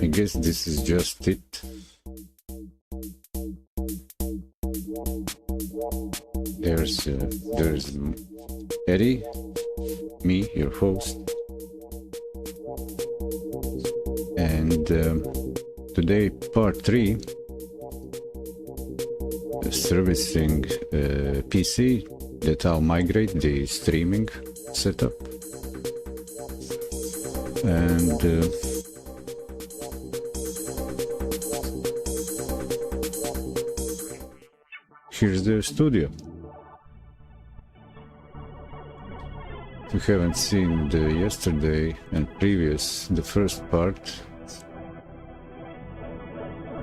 I guess this is just it. There's Eddie, me, your host, and today part 3, servicing PC that I'll migrate the streaming setup, and here's the studio. If you haven't seen the yesterday and previous, the first part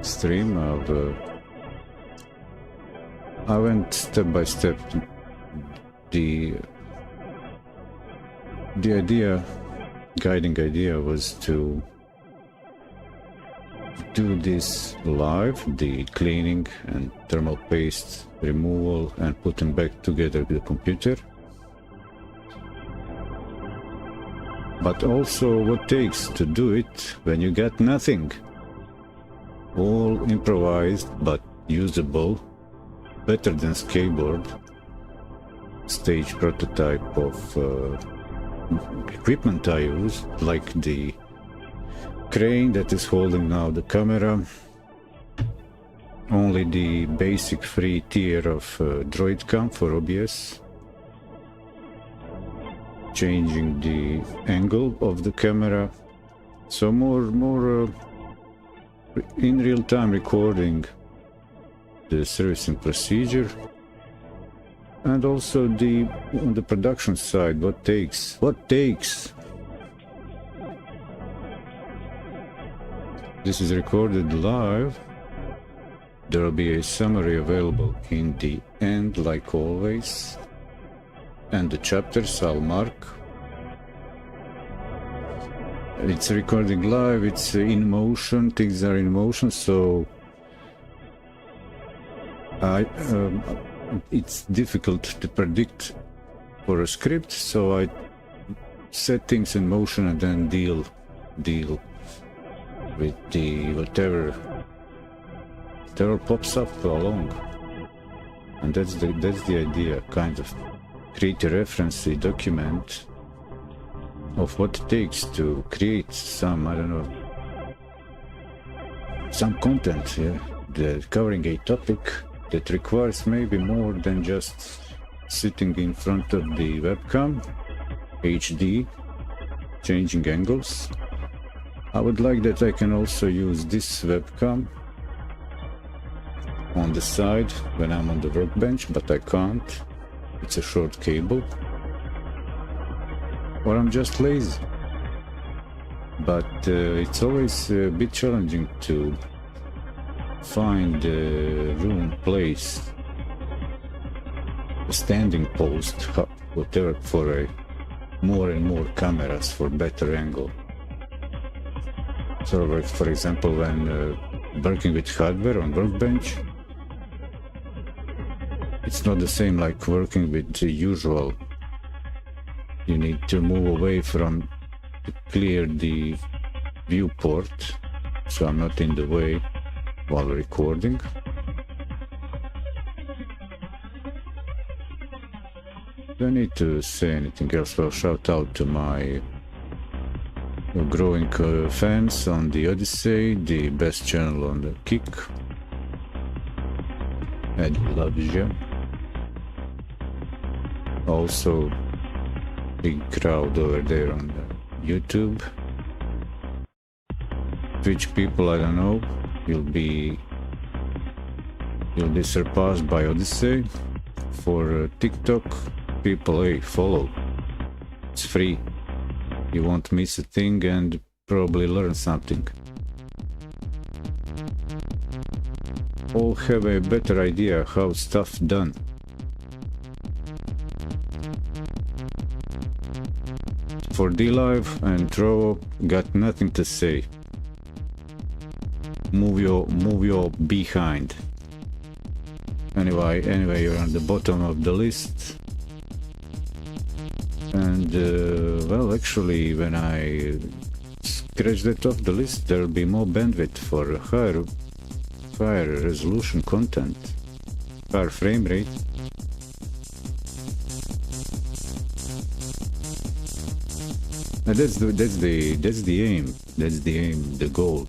stream of I went step by step. The guiding idea was to do this live, the cleaning and thermal paste removal and putting back together the computer. But also what takes to do it when you got nothing. All improvised but usable, better than skateboard, stage prototype of equipment I use, like the crane that is holding now the camera, only the basic free tier of Droid Cam for OBS, changing the angle of the camera, so more in real time recording the servicing procedure, and also on the production side, what takes. This is recorded live. There will be a summary available in the end, like always, and the chapters I'll mark. It's recording live, it's in motion, things are in motion, so it's difficult to predict for a script, so I set things in motion and then deal with the whatever pops up along. And that's the idea, kind of create a reference, a document of what it takes to create some, I don't know, some content, yeah, covering a topic that requires maybe more than just sitting in front of the webcam, HD, changing angles. I would like that I can also use this webcam on the side when I'm on the workbench, but I can't. It's a short cable. Or I'm just lazy. But it's always a bit challenging to find a room, place, a standing post, whatever, for more and more cameras for better angle. So, for example, when working with hardware on workbench, it's not the same like working with the usual. You need to move away to clear the viewport, so I'm not in the way while recording. Don't need to say anything else. Well, shout out to my growing fans on the Odyssey, the best channel on the Kick. Ed loves you. Also, big crowd over there on the YouTube. Twitch people, I don't know. You'll be surpassed by Odyssey. For TikTok people, hey, follow. It's free. You won't miss a thing and probably learn something. All have a better idea how stuff done. For D-Live and Trovo, got nothing to say. Move your behind. Anyway, you're on the bottom of the list. And well, actually, when I scratch that off the list. There will be more bandwidth for higher resolution content, higher frame rate. And that's the aim. That's the goal.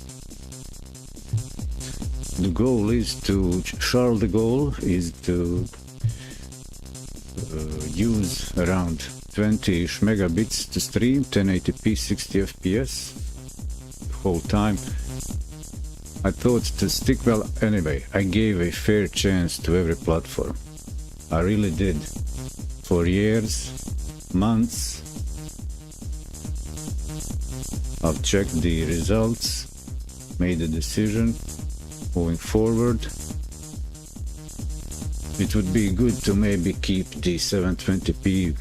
The goal is to Charles de Gaulle is to use around 20-ish megabits to stream 1080p 60 fps the whole time. I thought to stick, well, anyway, I gave a fair chance to every platform. I really did. For years, months, I've checked the results, made a decision. Moving forward, it would be good to maybe keep the 720p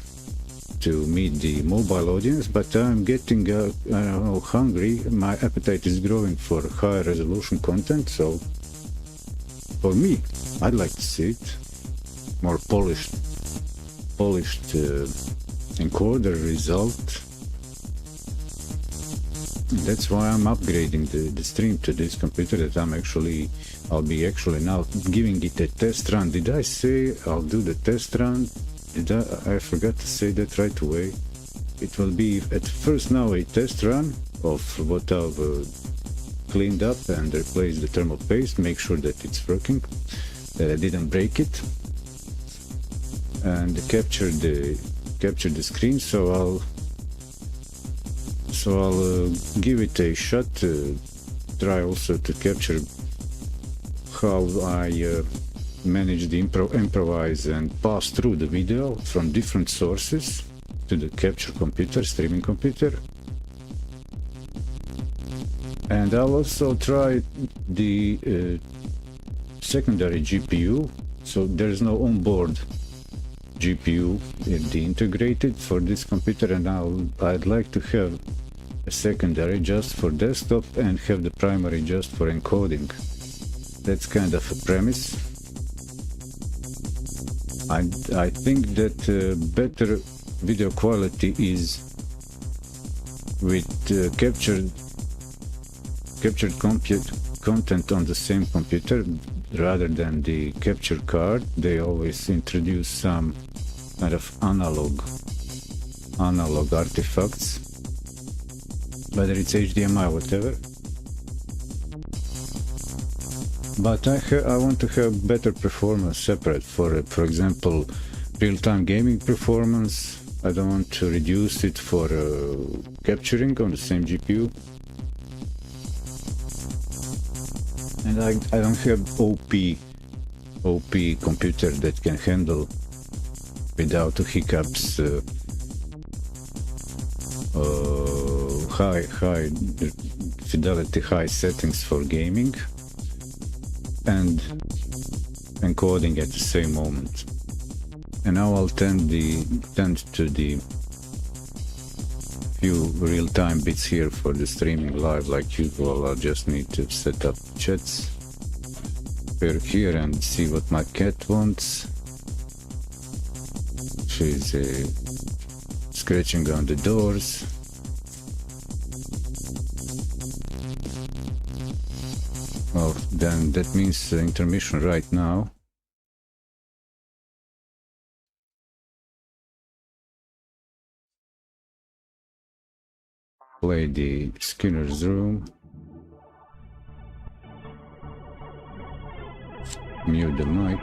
to meet the mobile audience, but I'm getting I don't know, hungry. My appetite is growing for high resolution content, so for me, I'd like to see it more polished encoder result. That's why I'm upgrading the stream to this computer that I'll be actually now giving it a test run. Did I say I'll do the test run? I forgot to say that right away. It will be at first now a test run of what I've cleaned up and replaced the thermal paste, make sure that it's working, that I didn't break it, and capture the screen. So I'll give it a shot, try also to capture how I manage the improvise and pass through the video from different sources to the capture computer, streaming computer. And I'll also try the secondary GPU, so there's no onboard GPU integrated for this computer, and I'd like to have a secondary just for desktop and have the primary just for encoding. That's kind of a premise. I think that better video quality is with captured content on the same computer rather than the capture card. They always introduce some kind of analog artifacts, whether it's HDMI, whatever. But I want to have better performance separate for example, real-time gaming performance. I don't want to reduce it for capturing on the same GPU. And I don't have OP computer that can handle without hiccups high fidelity, high settings for gaming and encoding at the same moment. And now I'll tend to the few real-time bits here for the streaming live. Like usual, I'll just need to set up chats here and see what my cat wants. She's scratching on the doors. Well, then that means intermission right now. Play the Skinner's Room. Mute the mic.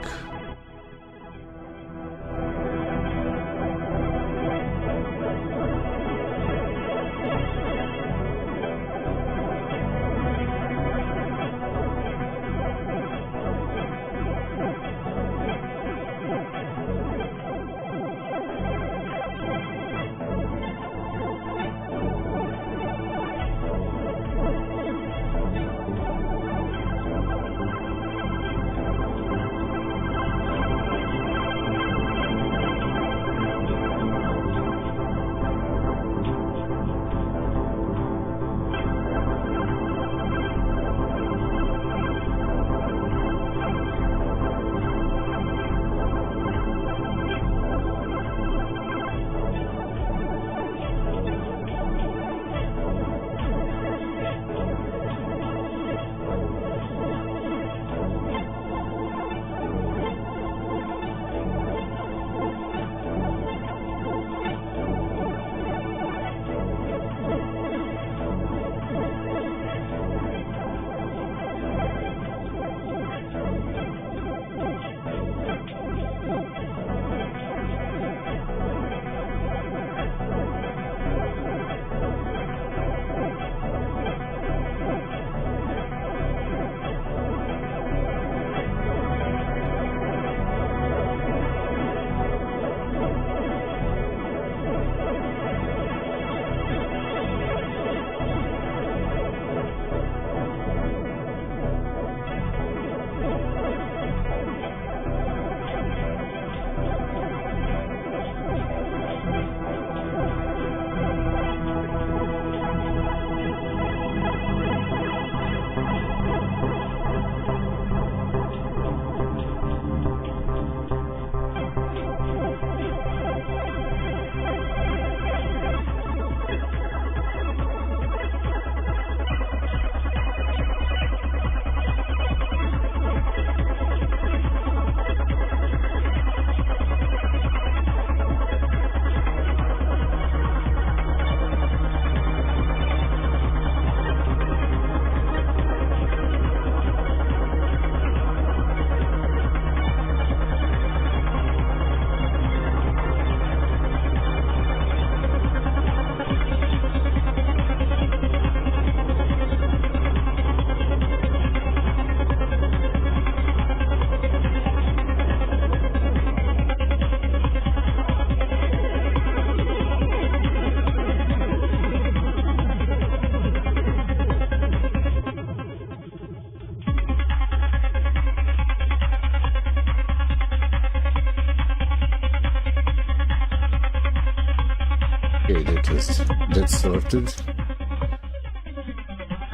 that's sorted.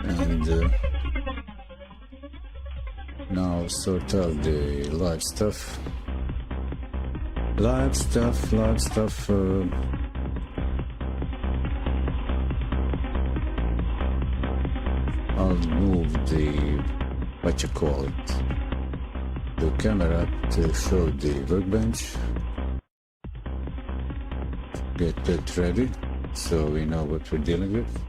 And now sort out the live stuff. Live stuff. I'll move the, what you call it, the camera to show the workbench. Get that ready so we know what we're dealing with.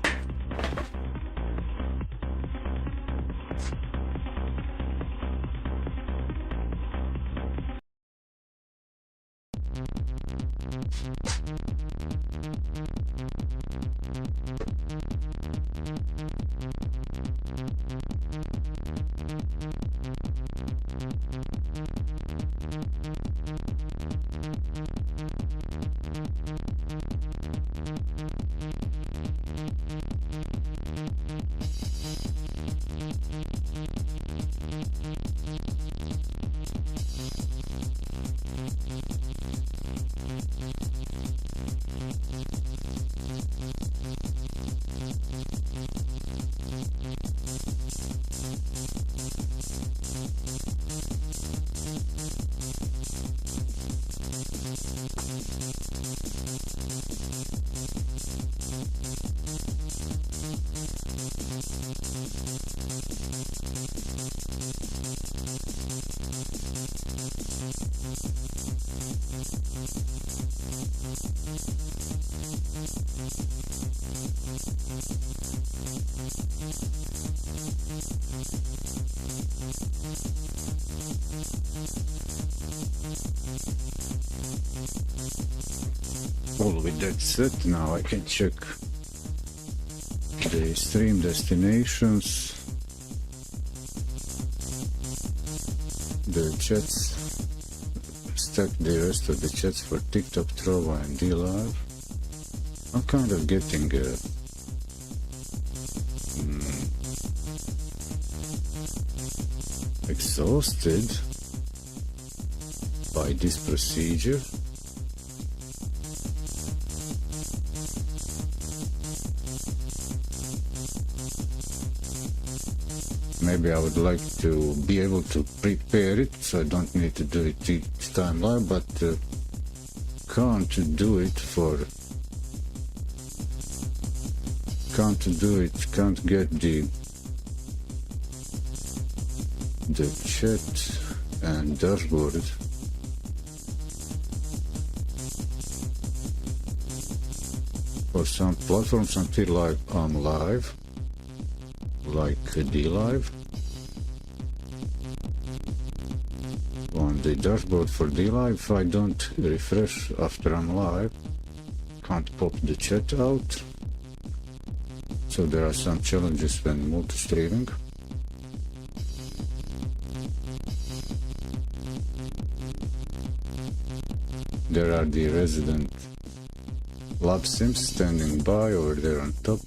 All with that set, now I can check the stream destinations, the chats, stack the rest of the chats for TikTok, Trova and DLive. I'm kind of getting exhausted by this procedure. Maybe I would like to be able to prepare it so I don't need to do it each time live, but can't do it, can't get the chat and dashboard. For some platforms until I'm live, like DLive. On the dashboard for DLive, if I don't refresh after I'm live, can't pop the chat out. So there are some challenges when multi-streaming. There are the resident lab sims standing by over there on top.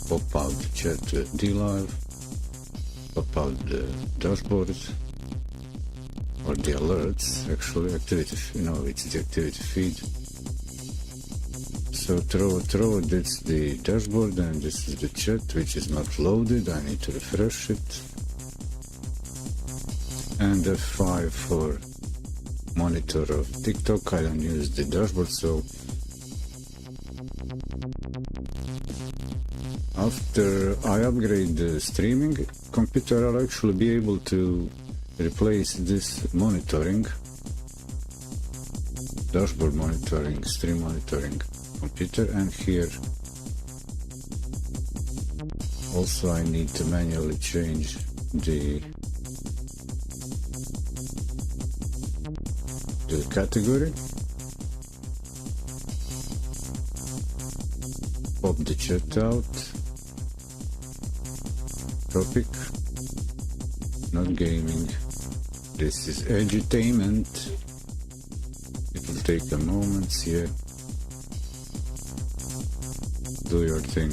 Pop out the chat to DLive, pop out the dashboard, or the alerts, actually, activity, it's the activity feed. So throw, that's the dashboard, and this is the chat, which is not loaded. I need to refresh it. And F5 for monitor of TikTok. I don't use the dashboard, so after I upgrade the streaming computer, I'll actually be able to replace this monitoring, dashboard monitoring, stream monitoring computer, and here also I need to manually change the category, pop the chat out, topic, not gaming, this is edutainment. It will take a moment here. Do your thing.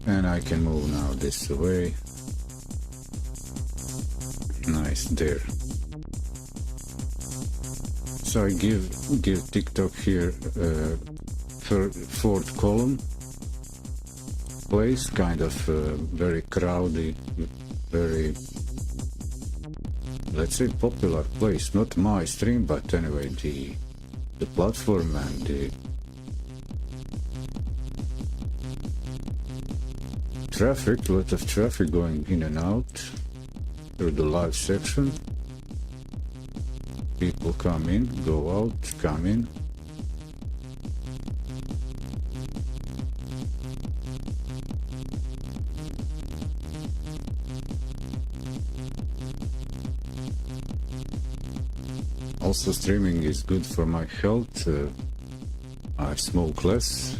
And I can move now this away. nice there. So I give TikTok here fourth column place, kind of very crowded, very, let's say, popular place. Not my stream, but anyway, the platform and the traffic, a lot of traffic going in and out through the live section. People come in, go out, come in. Also, streaming is good for my health. I smoke less.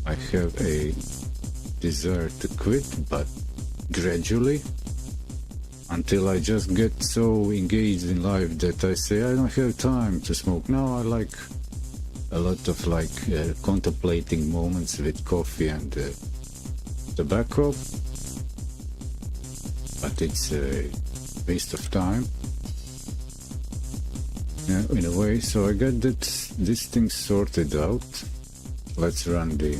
I have a desire to quit, but gradually, until I just get so engaged in life that I say I don't have time to smoke. Now I like a lot of contemplating moments with coffee and tobacco, but it's a waste of time. Yeah, in a way. So I got this thing sorted out. Let's run the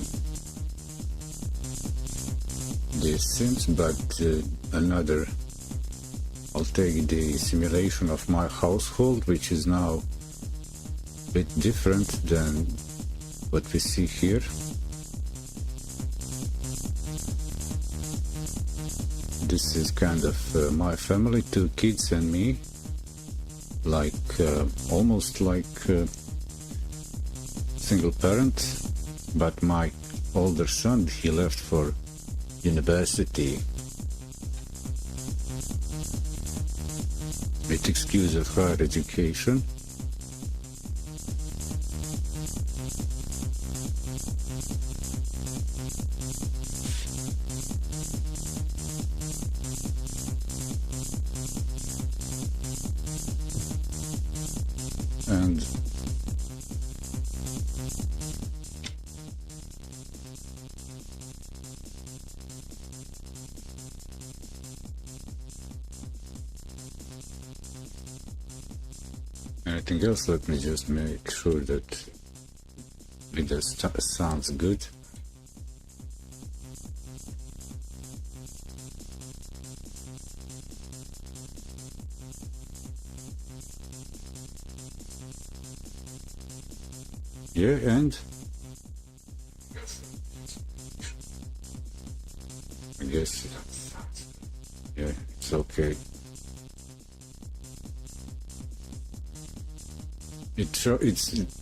sims, but another. I'll take the simulation of my household, which is now a bit different than what we see here. This is kind of my family, 2 kids and me. Almost like single parent, but my older son, he left for university with excuse of higher education. And anything else, let me just make sure that it sounds good. Yeah, and I guess, yeah, it's okay.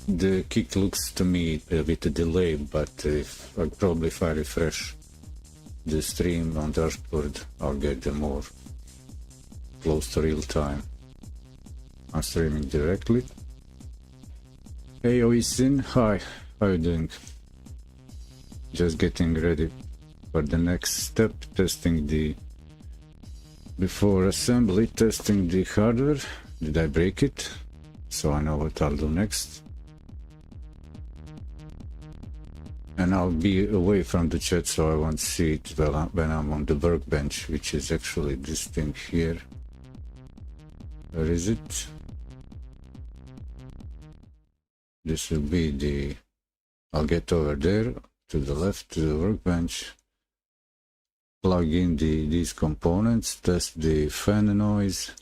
The kick looks to me with a delay, but if I refresh the stream on dashboard, I'll get them more close to real time. I'm streaming directly. Hey Oisin, hi, how you doing? Just getting ready for the next step, testing before assembly, testing the hardware. Did I break it? So I know what I'll do next. And I'll be away from the chat so I won't see it when I'm on the workbench, which is actually this thing here. Where is it? This will be I'll get over there to the left to the workbench, plug in these components, test the fan noise,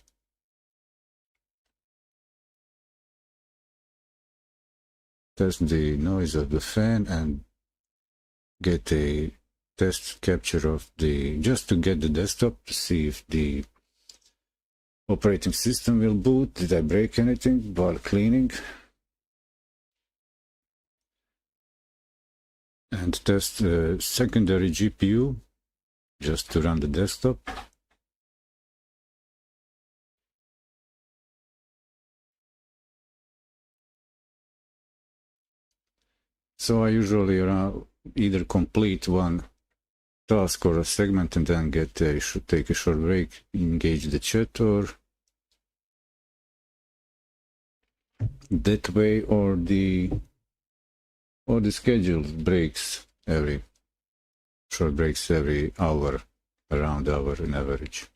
test the noise of the fan, and get a test capture of just to get the desktop to see if the operating system will boot. Did I break anything while cleaning? And test secondary GPU just to run the desktop. So I usually either complete one task or a segment and then take a short break, engage the chat, or that way, or the scheduled breaks short breaks every hour, around hour on average.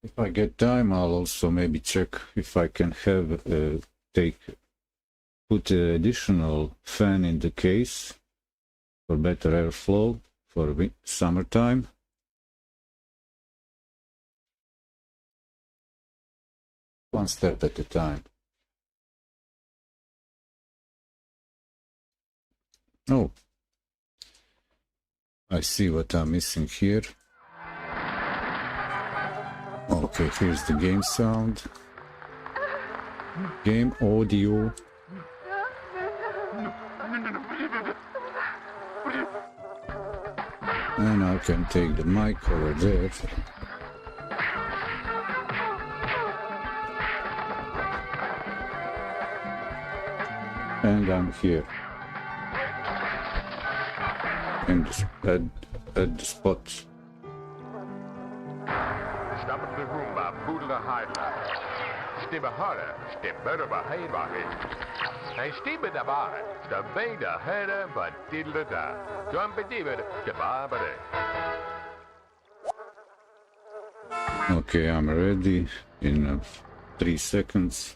If I get time, I'll also maybe check if I can have put an additional fan in the case for better airflow for summertime. One step at a time. Oh, I see what I'm missing here. Okay, here's the game sound. Game audio. And I can take the mic over there. And I'm here. And at the spot. Okay, I'm ready in 3 seconds.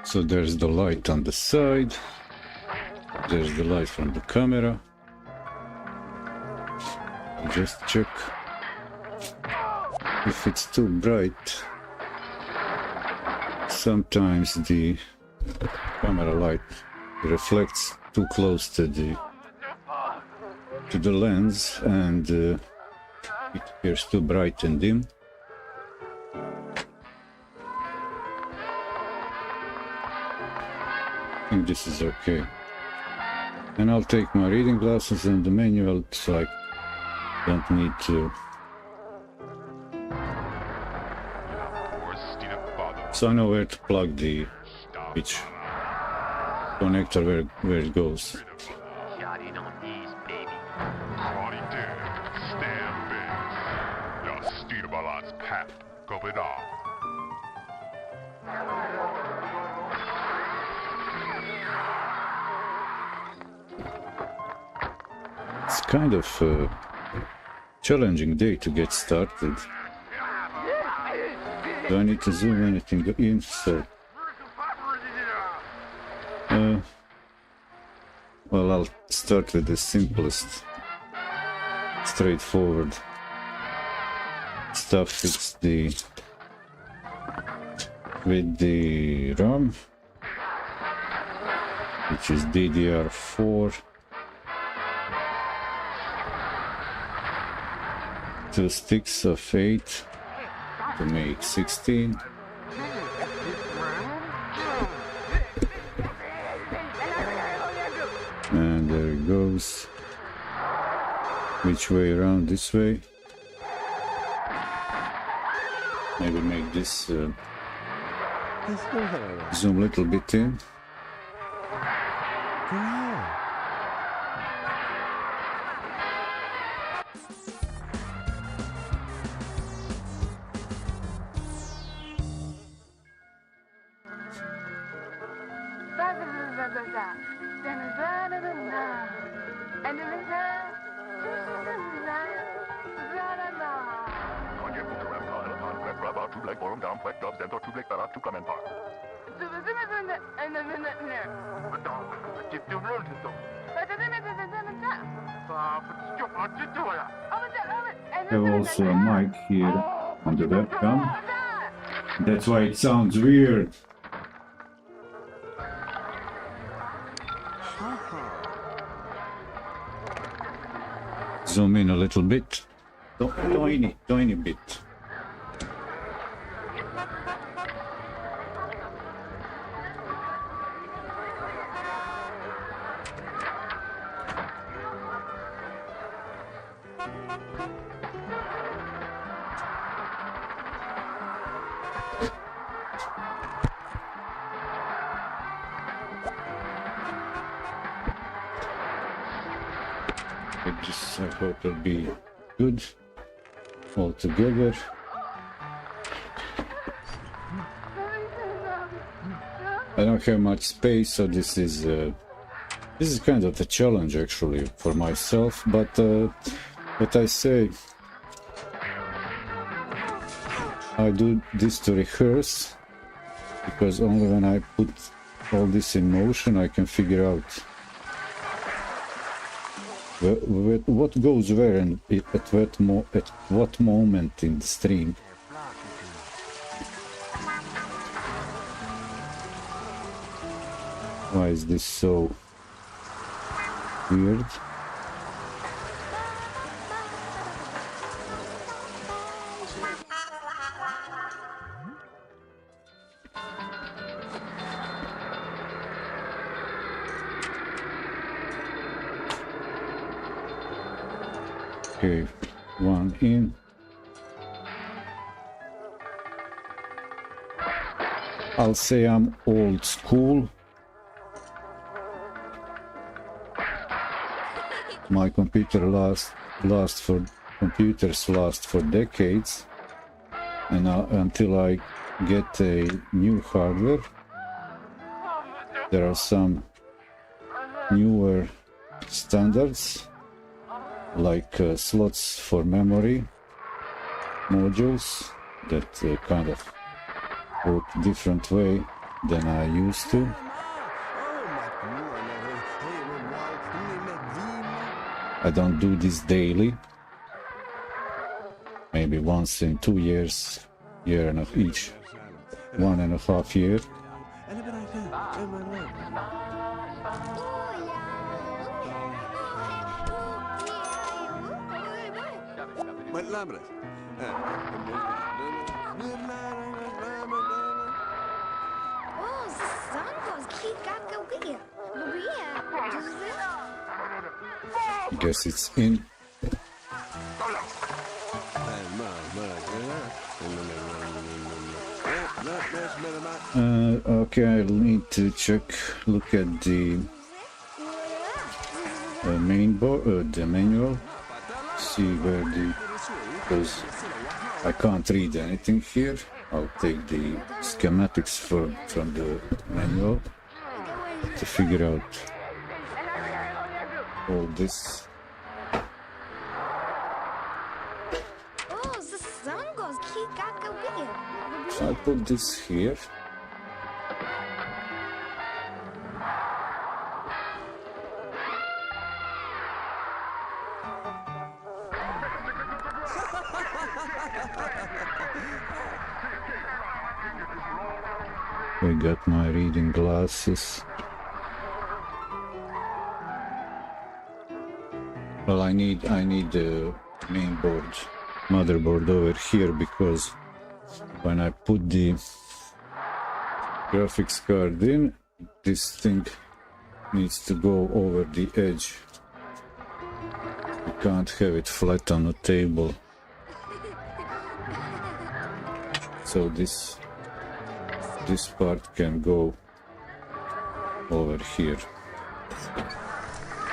So there's the light on the side, there's the light from the camera. Just check if it's too bright. Sometimes the camera light reflects too close to the lens and it appears too bright and dim. I think this is okay. And I'll take my reading glasses and the manual so I don't need to. So I know where to plug the each connector where it goes. It's kind of a challenging day to get started. Do I need to zoom anything in? So, well, I'll start with the simplest, straightforward stuff. It's with the RAM, which is DDR4. 2 sticks of 8 to make 16. And there it goes. Which way around? This way. Maybe make this zoom a little bit in. I have also a mic here on the webcam. That's why it sounds weird. Zoom in a little bit. Tiny bit. I hope it'll be good all together. I don't have much space, so this is kind of a challenge actually for myself, but I say I do this to rehearse, because only when I put all this in motion I can figure out what goes where and at what moment in the stream. Why is this so weird? Okay, one in. I'll say I'm old school. My computers last for decades, and until I get a new hardware. There are some newer standards like slots for memory modules that kind of work different way than I used to. I don't do this daily, maybe once in 2 years, year and each 1.5 years. I guess it's in. Okay, I'll need to look at the main board, the manual, see where because I can't read anything here. I'll take the schematics from the manual to figure out all this. So I put this here. I got my reading glasses. Well, I need the main board, motherboard over here, because when I put the graphics card in, this thing needs to go over the edge. You can't have it flat on the table. So this part can go over here.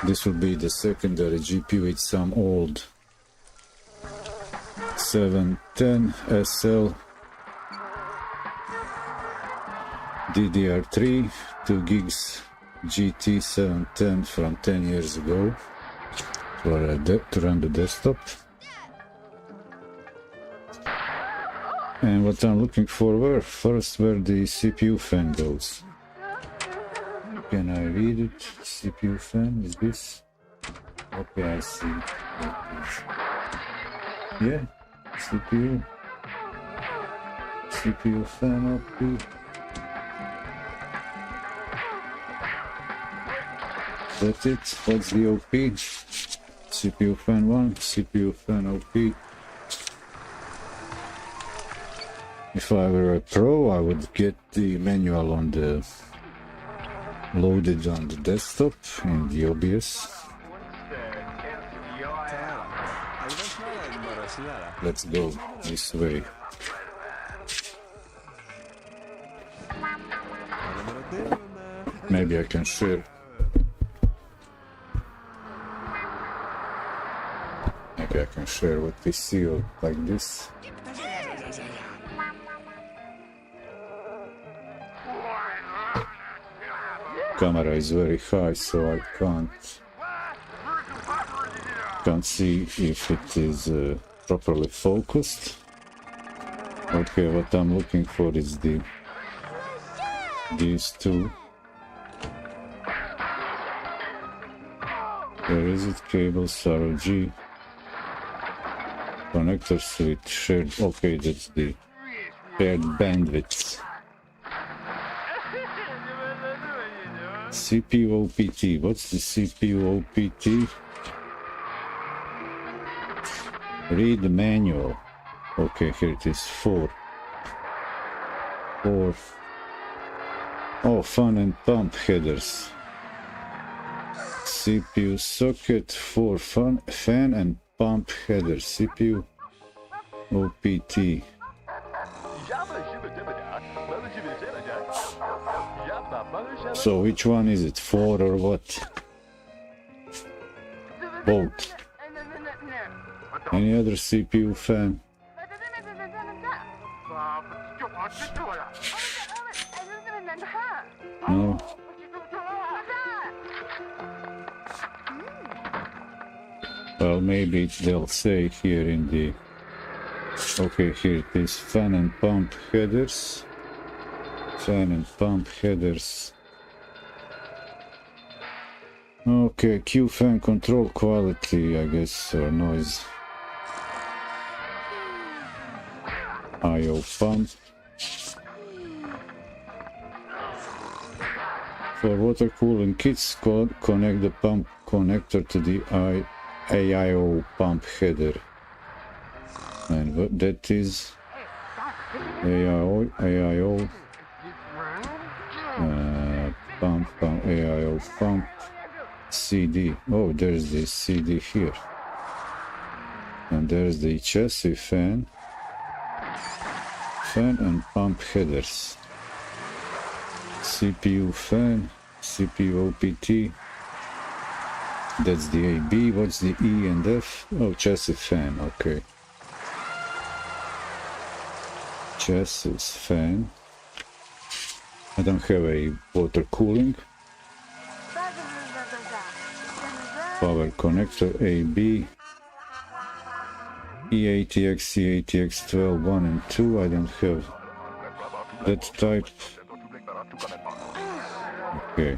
This will be the secondary GPU with some old 710 SL DDR3 2 gigs GT 710 from 10 years ago to run the desktop. And what I'm looking for first where the CPU fan goes. Can I read it? CPU fan is this? Okay, I see. Yeah, CPU fan output. That's it. What's the OP? CPU fan 1, CPU fan OP. If I were a pro, I would get the manual loaded on the desktop in the OBS. Let's go this way. Maybe I can share. Okay, maybe I can share with PC or like this. Camera is very high, so I can't see if it is properly focused. Okay, what I'm looking for is these two. Where is it? Cables, ROG. Connectors with shared. Okay, that's the shared bandwidth. CPU OPT. What's the CPU OPT? Read the manual. Okay, here it is. 4. Oh, fan and pump headers. CPU socket for fan and pump headers. CPU OPT. So which one is it? 4 or what? Both. Any other CPU fan? No. Well, maybe they'll say here in the... Okay, here it is. Fan and pump headers. Fan and pump headers. Okay, Q fan control quality, I guess, or noise. IO pump. For water cooling kits, connect the pump connector to the AIO pump header. And what that is? AIO pump, AIO pump, CD. Oh, there's the CD here. And there's the chassis fan and pump headers. CPU fan, CPU OPT. That's the AB. What's the E and F? Oh, chassis fan. Okay. Chassis fan. I don't have a water cooling. Power connector AB. EATX, CATX 12, 1 and 2. I don't have that type. Okay.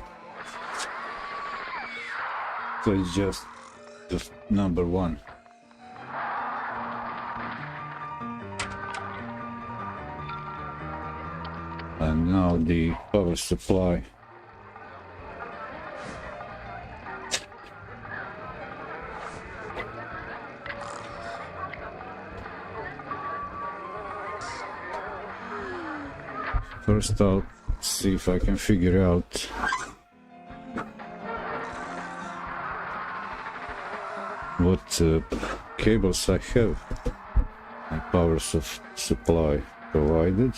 So it's just the number 1. And now the power supply. First I'll see if I can figure out what cables I have and power supply provided.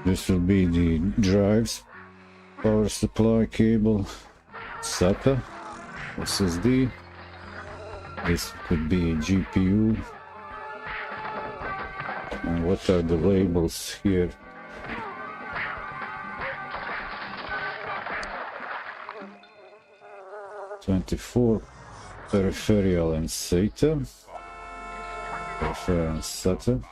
This will be the drives, power supply cable, SATA, SSD. This could be a GPU. And what are the labels here? '24 peripheral and SATA. Peripheral and SATA.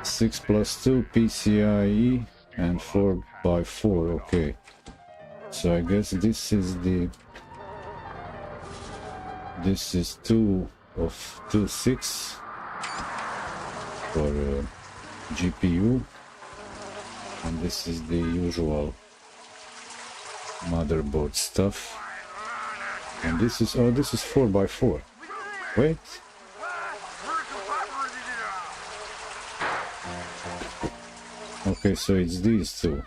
6+2 PCIe and 4x4. Okay, so I guess this is 2 of 2.6 for GPU, and this is the usual motherboard stuff, and this is 4x4. Wait. Okay, so it's these two.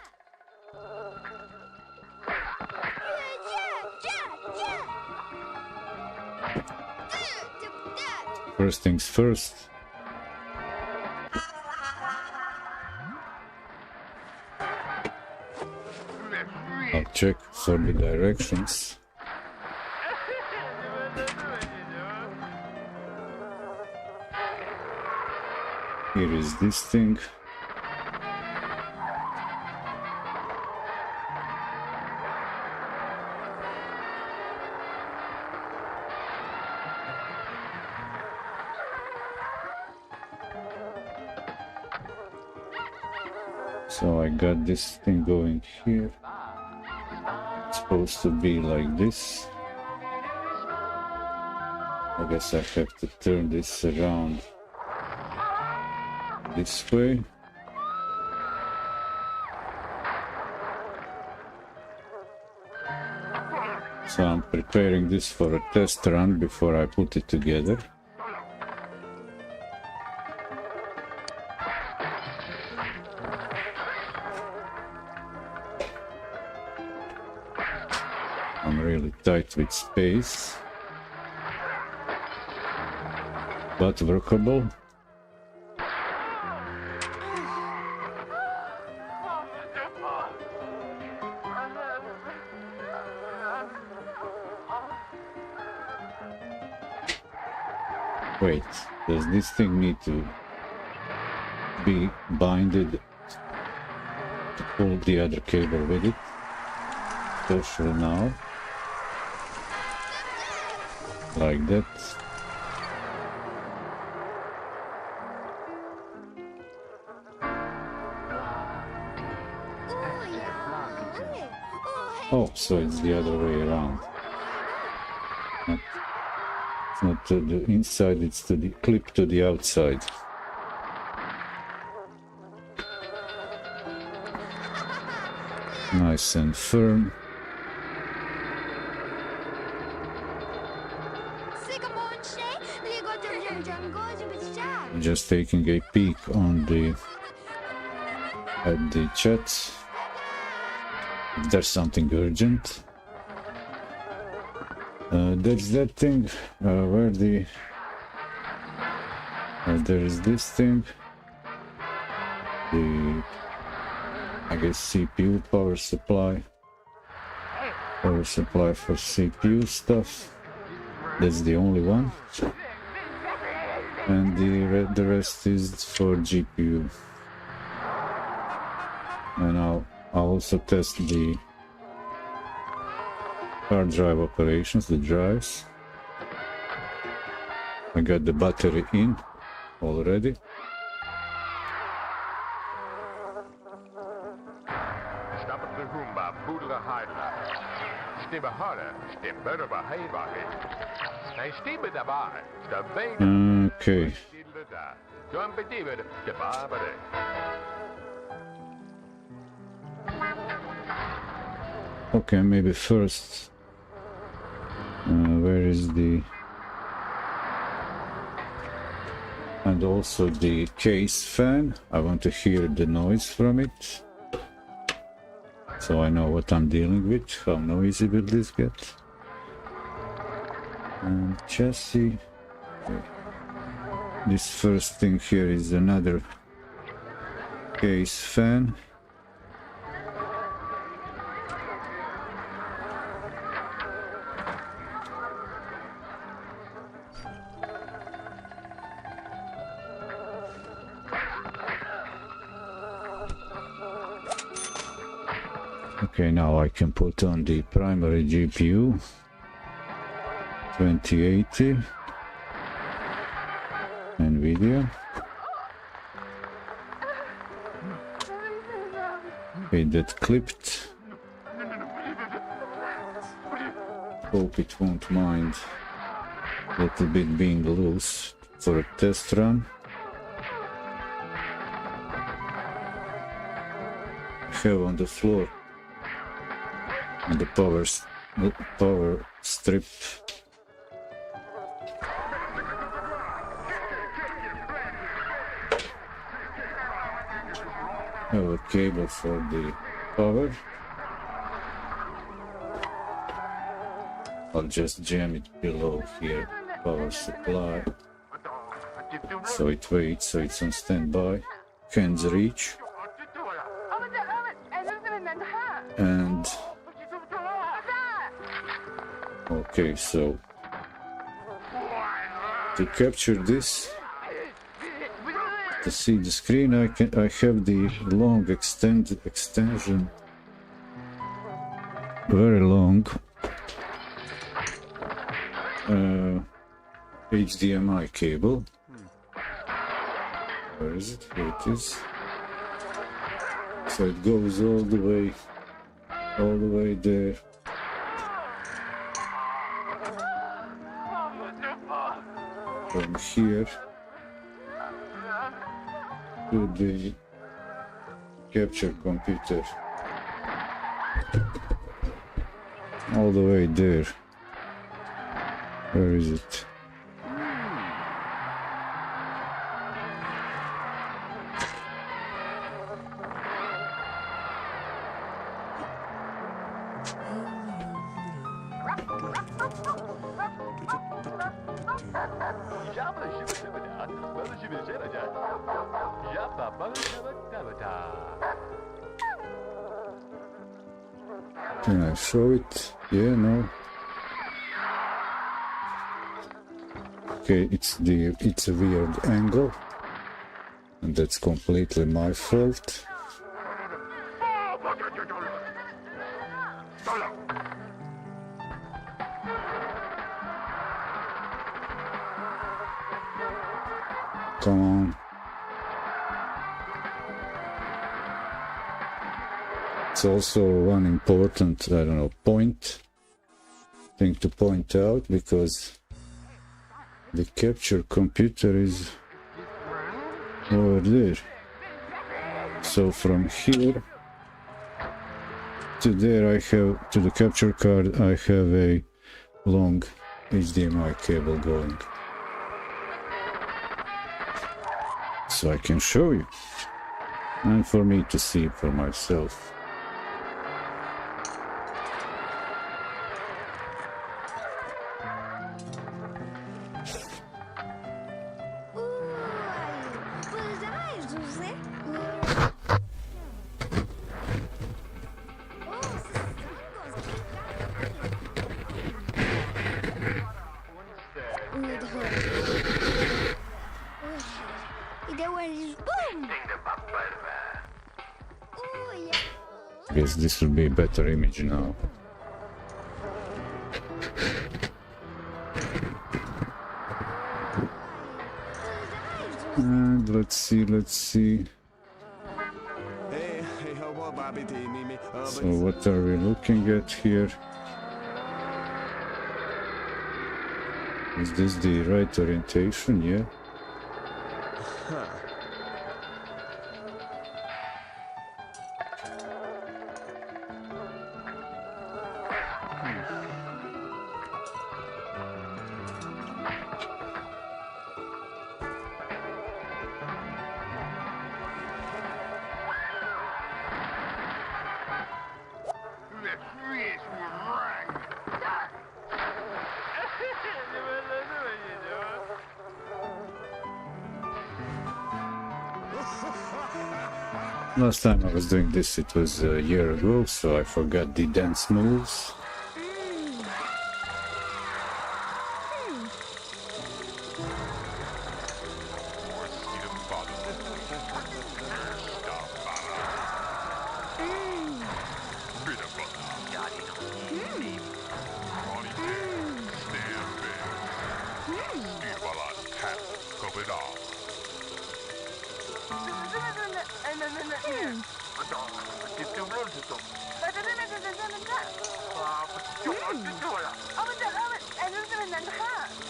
first things first. I'll check for the directions. Here is this thing. So I got this thing going here. It's supposed to be like this. I guess I have to turn this around this way. So I'm preparing this for a test run before I put it together. I'm really tight with space, but workable. Wait, does this thing need to be binded to pull the other cable with it? Especially now. Like that. Oh, so it's the other way around. It's not to the inside, it's to the clip to the outside. Nice and firm. Just taking a peek on at the chat. If there's something urgent. There's that thing where there is this thing. I guess CPU power supply. Power supply for CPU stuff. That's the only one. And the rest is for GPU. And I'll also test the hard drive operations, the drives. I got the battery in already. Okay. Okay, maybe first, where is the, and also the case fan. I want to hear the noise from it, so I know what I'm dealing with. How noisy will this get? And chassis. This first thing here is another case fan. Okay, now I can put on the primary GPU 2080 NVIDIA. Okay, that clipped. Hope it won't mind a little bit being loose for a test run. I have on the floor and the power strip. Have a cable for the power. I'll just jam it below here. Power supply. So it waits, so it's on standby. Hands reach. And okay, so to capture this, to see the screen, I have the long extension, very long HDMI cable. Where is it? Here it is. So it goes all the way there. From here to the capture computer, all the way there. Where is it? Can I show it? Yeah, no. Okay, it's a weird angle, and that's completely my fault. Come on. It's also one important, I don't know, thing to point out, because the capture computer is over there. So from here to there, to the capture card, I have a long HDMI cable going. So I can show you, and for me to see for myself. Guess this will be a better image now. And let's see. So what are we looking at here? Is this the right orientation? Yeah. Last time I was doing this, it was a year ago, so I forgot the dance moves.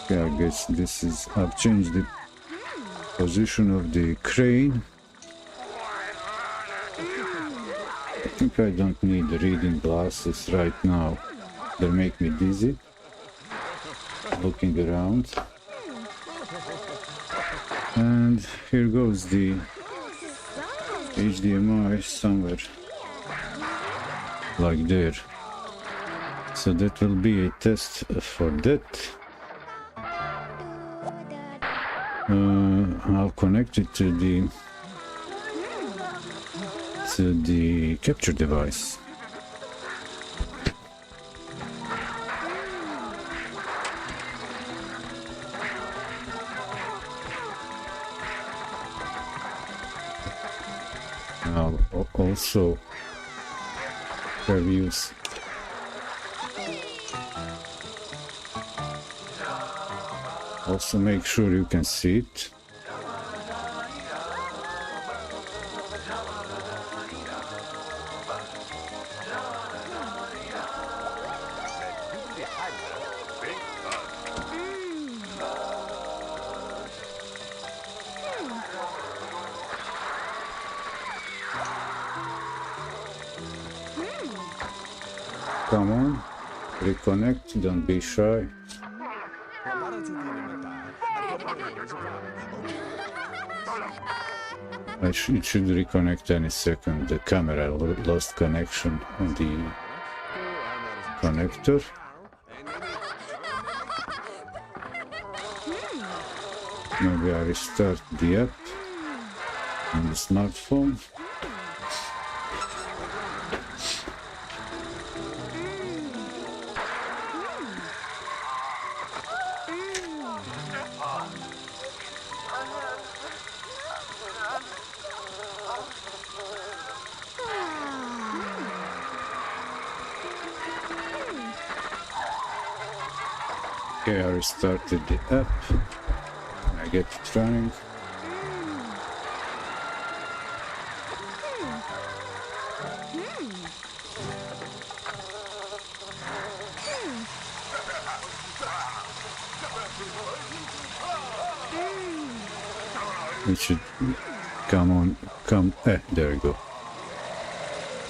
Yeah, I guess this is, I've changed the position of the crane. I think I don't need the reading glasses right now. They make me dizzy looking around. And here goes the HDMI somewhere like there. So that will be a test for that. I'll connect it to the capture device. I'll also use also make sure you can see it. Come on, reconnect, don't be shy. It should reconnect any second. The camera lost connection on the connector. Maybe I restart the app on the smartphone. Okay, I restarted the app. I get it running. It should there we go.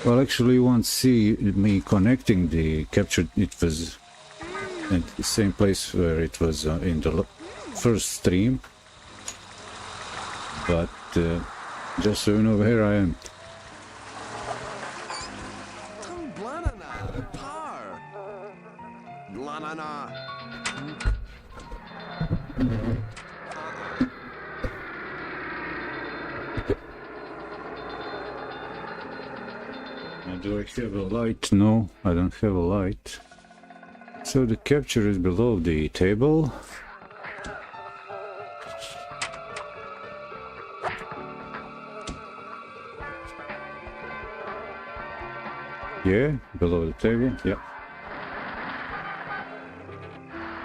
Well, actually you won't see me connecting the capture. It was at the same place where it was in the first stream, but just so you know, here I am. Do I have a light? No, I don't have a light. So the capture is below the table. Yeah, below the table, yeah.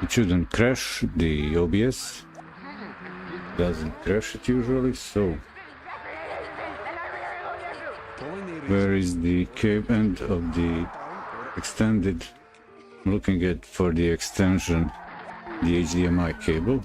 It shouldn't crash the OBS. Doesn't crash it usually, so... Where is the end of the extended? I'm looking at for the extension, the HDMI cable.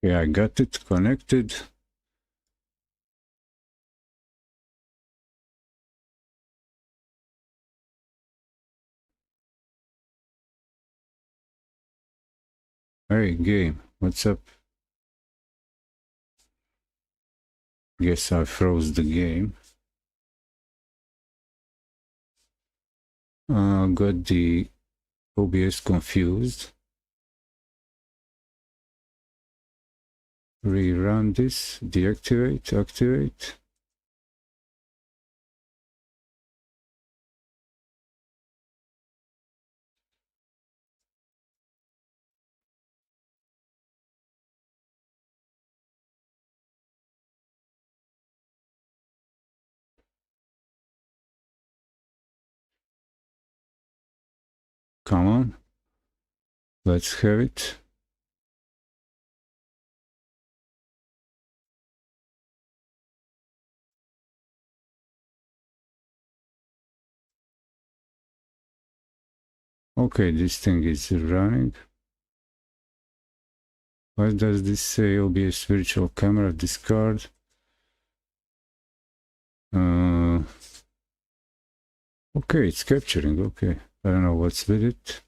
Yeah, I got it connected. Hey, game, what's up? Guess I froze the game. Got the OBS confused. Rerun this, deactivate, activate. Come on, let's have it. Okay, this thing is running. Why does this say OBS virtual camera discard? Okay, it's capturing. Okay, I don't know what's with it.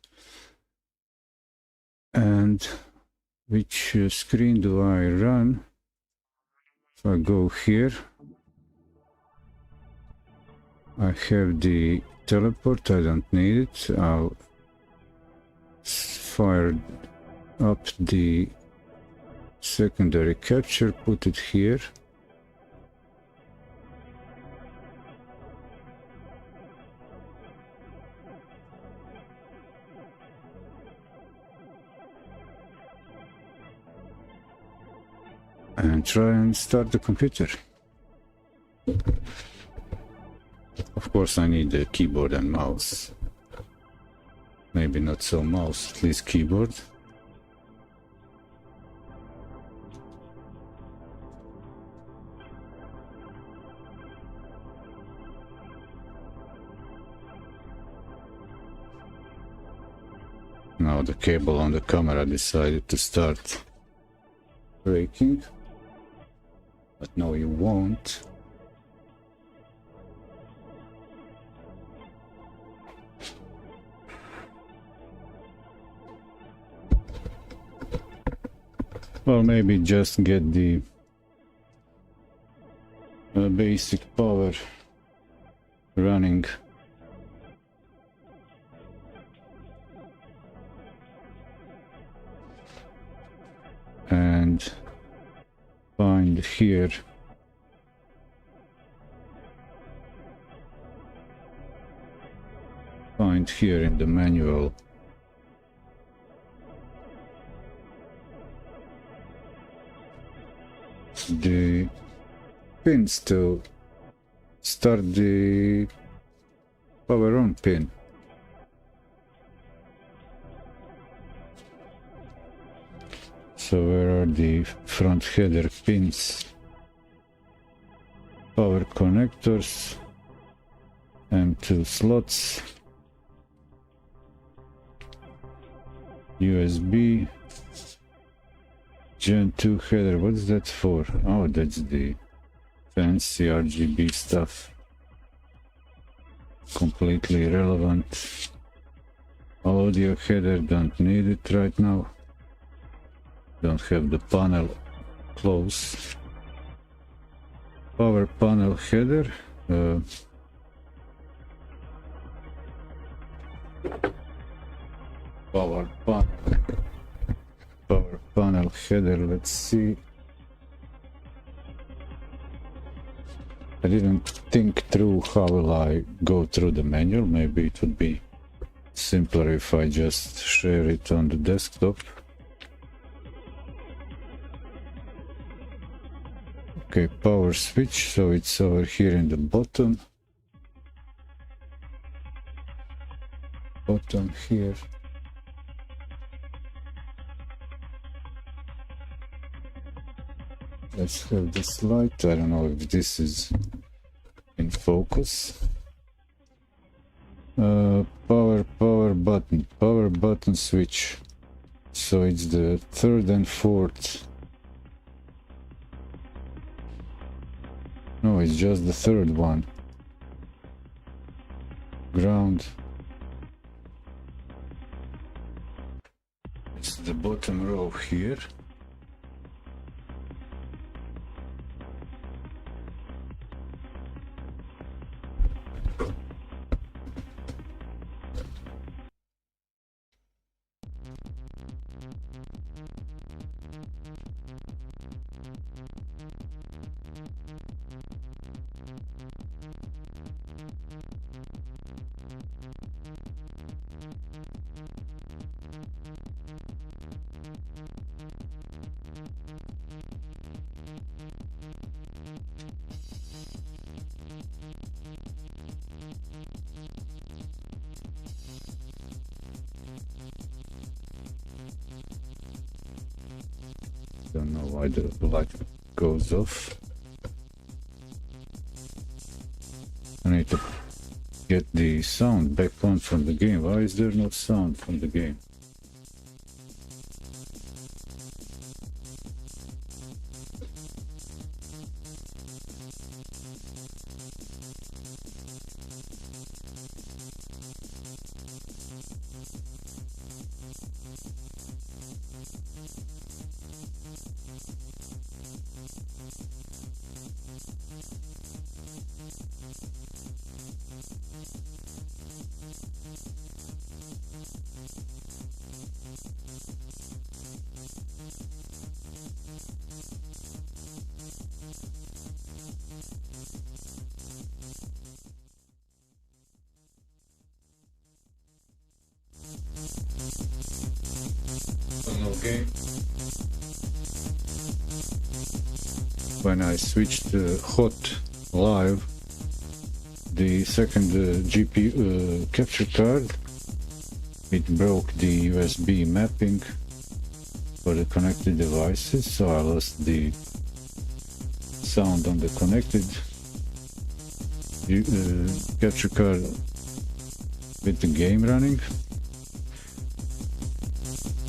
And which screen do I run? If I go here, I have the teleport. I don't need it. I'll fire up the secondary capture, put it here. And try and start the computer. Of course I need a keyboard and mouse. Maybe not so mouse, at least keyboard. Now the cable on the camera decided to start breaking. But no, you won't. Well, maybe just get the basic power running. And find here in the manual the pins to start the power on pin. So where are the front header pins? Power connectors, M2 slots, USB, Gen 2 header. What is that for? Oh, that's the fancy RGB stuff. Completely irrelevant. Audio header, don't need it right now. Don't have the panel close. Power panel header. Power panel header. Let's see. I didn't think through how will I go through the manual. Maybe it would be simpler if I just share it on the desktop. Okay, power switch, so it's over here in the bottom. Bottom here. Let's have this light. I don't know if this is in focus. Power button switch. So it's the third and fourth. No, it's just the third one. Ground. It's the bottom row here. Don't know why the light goes off. I need to get the sound back on from the game. Why is there no sound from the game? Okay. When I switched hot live, the second GPU capture card, it broke the USB mapping for the connected devices, so I lost the sound on the connected capture card with the game running.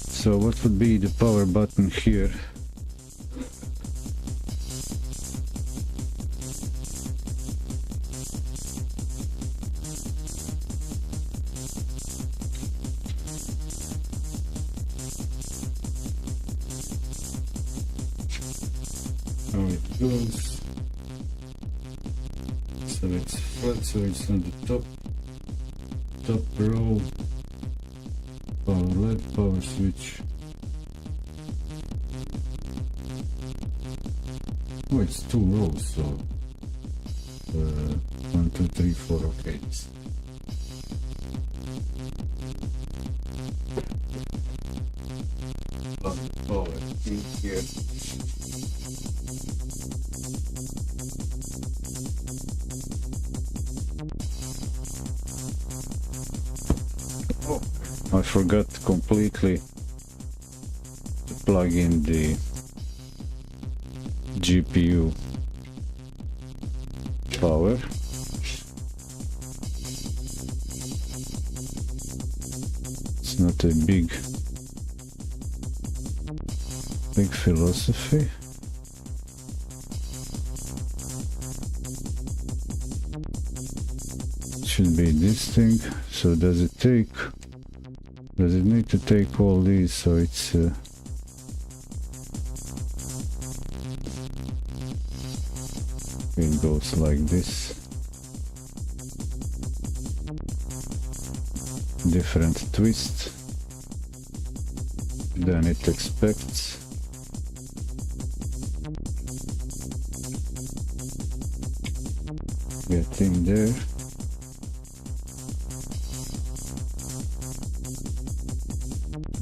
So what would be the power button here? How it goes. So it's flat, so it's on the top row. Power LED, power switch. Oh, it's 2 rows, so 1, 2, 3, 4. Okay. Power in here. I forgot completely to plug in the GPU power. It's not a big philosophy. Should be this thing. So does it need to take all these? So it's it goes like this. Different twist. Then it expects. Get in there.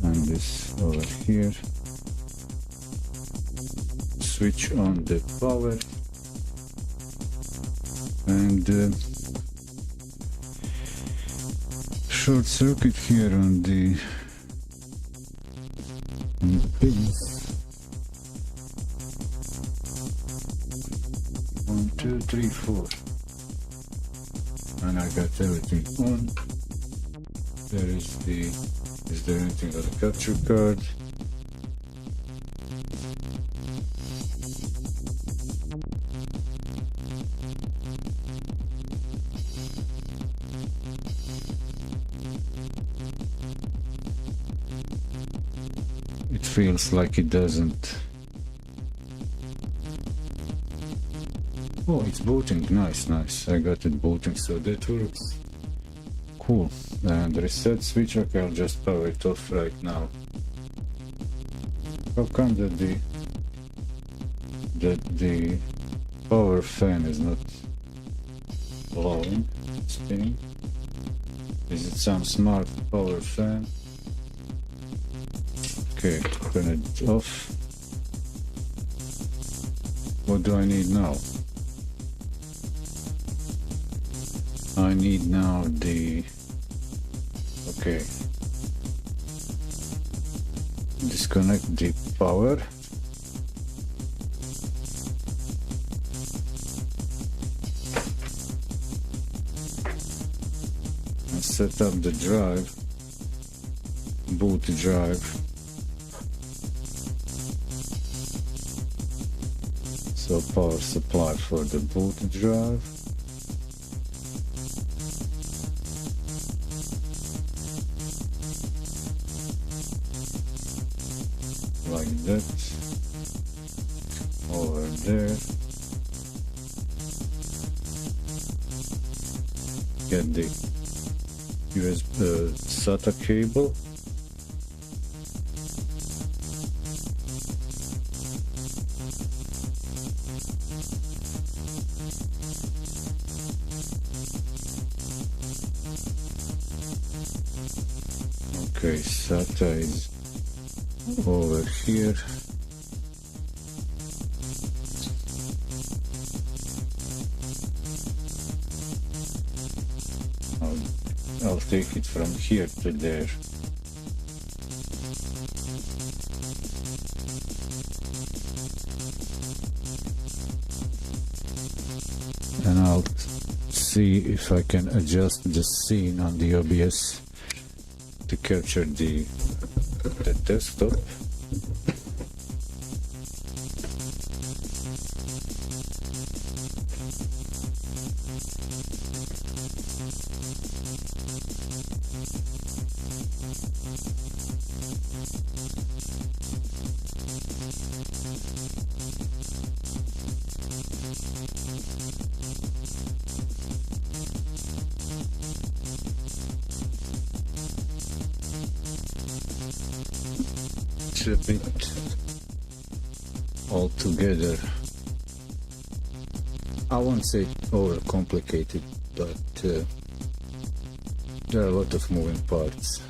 And this over here. Switch on the power. And short circuit here on the pins. 1, 2, 3, 4. And I got everything on. There is the. Is there anything on the capture card? It feels like it doesn't. Oh, it's booting. Nice, nice. I got it booting, so that works. Cool. And reset switch. Okay, I'll just power it off right now. How come that the power fan is not blowing, spinning? Is it some smart power fan? Okay, turn it off. What do I need now? I need now the... Okay. Disconnect the power. set up the drive, boot drive. So power supply for the boot drive. Like that. Over there. Get the USB SATA cable. Okay, SATA is over here. I'll take it from here to there. And I'll see if I can adjust the scene on the OBS to capture the desktop. It's a bit all together. I won't say overcomplicated, but there are a lot of moving parts.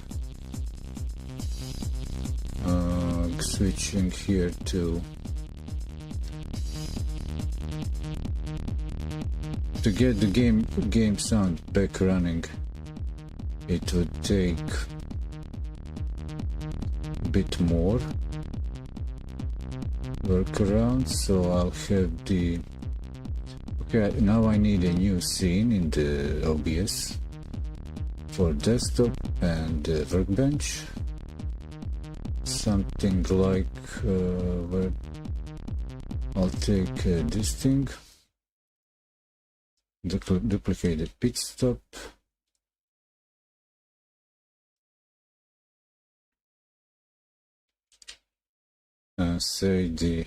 Switching here to get the game sound back running, it would take a bit more workaround, so I'll have the... Okay, now I need a new scene in the OBS for desktop and workbench. Something like where I'll take this thing, duplicate the pit stop, and say the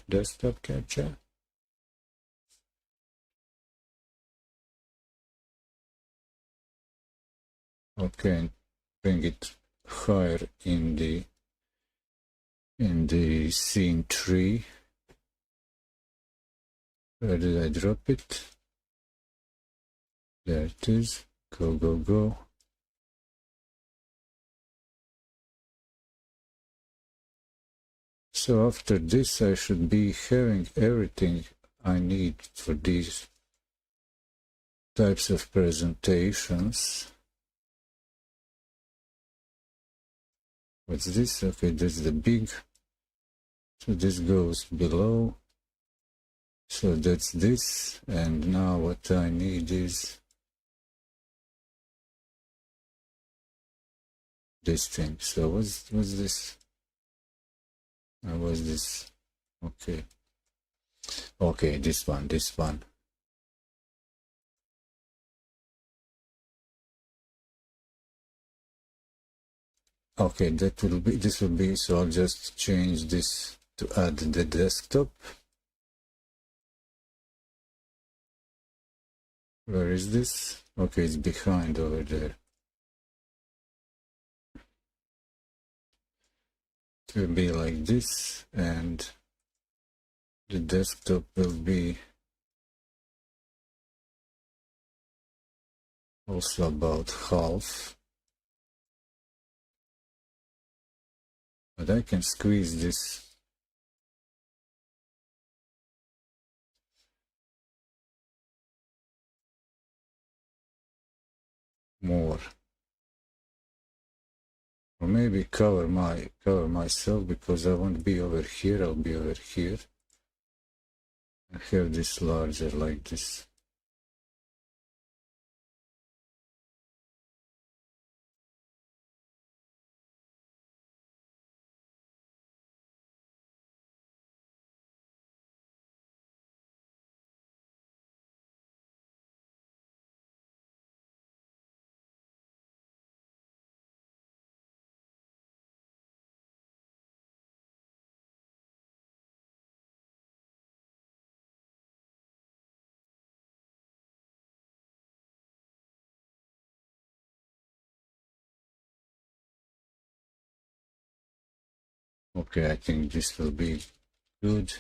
desktop capture. Okay, and bring it higher in the scene tree. Where did I drop it? There it is. Go. So after this I should be having everything I need for these types of presentations. What's this? Okay, that's the big. So this goes below. So that's this. And now what I need is this thing. So what's this? What's this? Okay, this one. Okay, this will be, so I'll just change this to add the desktop. Where is this? Okay, it's behind over there. It will be like this, and the desktop will be also about half. But I can squeeze this more. or maybe cover myself, because I won't be over here, I'll be over here. I have this larger like this. Okay, I think this will be good.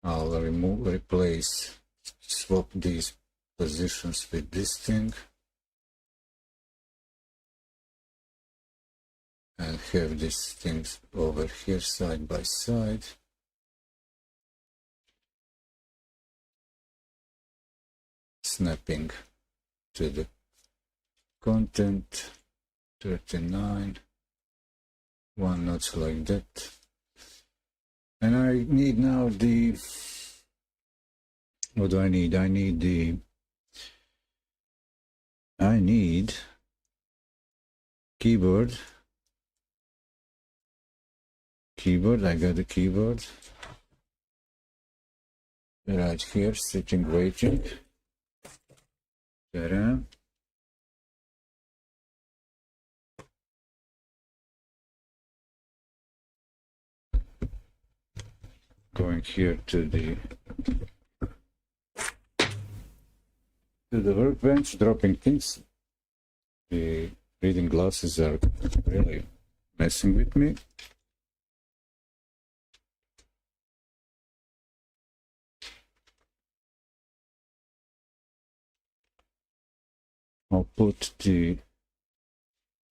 I'll swap these positions with this thing, and have these things over here side by side. Snapping to the content, 39, one notch like that. And I need now what do I need? I need keyboard. I got the keyboard right here, sitting, waiting. Ta-da. Going here to the workbench, dropping things. The reading glasses are really messing with me. I'll put the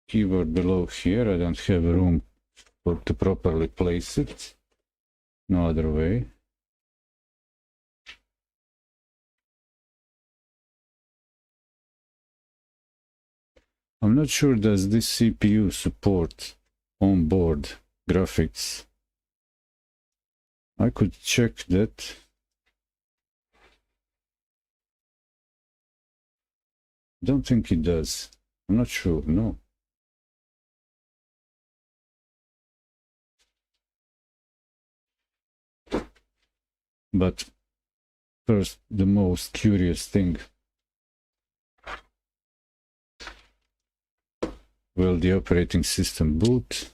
keyboard below here. I don't have room to properly place it. No other way. I'm not sure does this CPU support onboard graphics. I could check that. Don't think it does. I'm not sure, no. But first, the most curious thing. Will the operating system boot?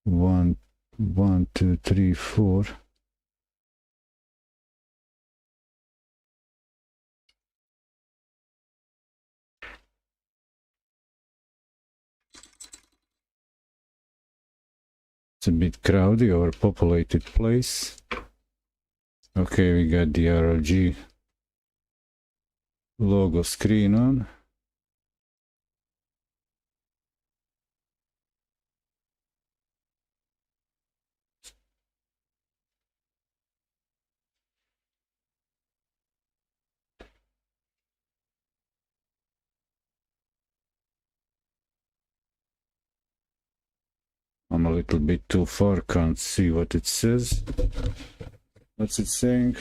1, 2, 3, 4. It's a bit crowded, overpopulated place. Okay, we got the ROG logo screen on. I'm a little bit too far, can't see what it says. What's it saying?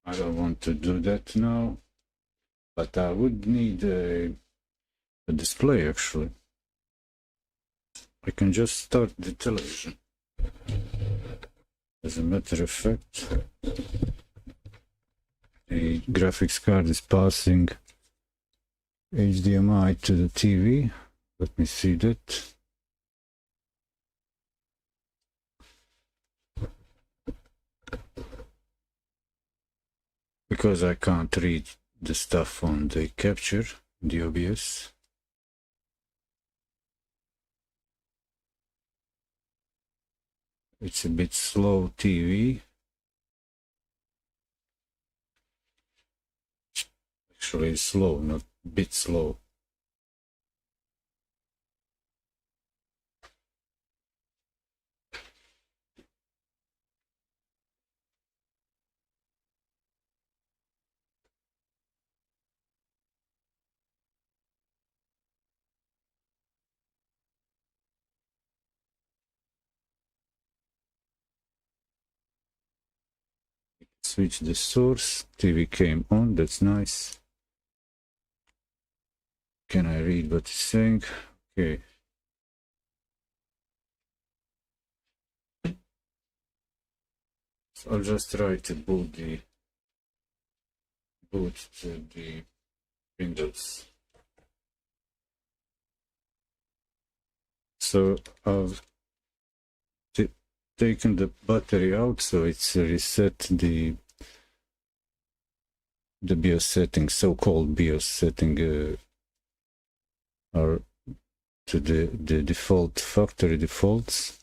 I don't want to do that now, but I would need a display actually. I can just start the television. As a matter of fact, the graphics card is passing HDMI to the TV. Let me see that. Because I can't read the stuff on the capture, the OBS. It's a bit slow TV. Actually slow, not a bit slow. Switch the source, TV came on, that's nice. Can I read what it's saying? Okay. So I'll just try to boot the Windows. So I've taken the battery out, so it's reset the BIOS setting, so-called BIOS setting, or to the default factory defaults.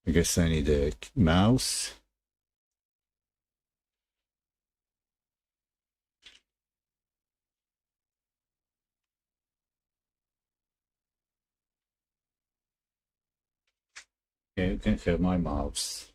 I guess I need a mouse. Yeah, you can have my mouse.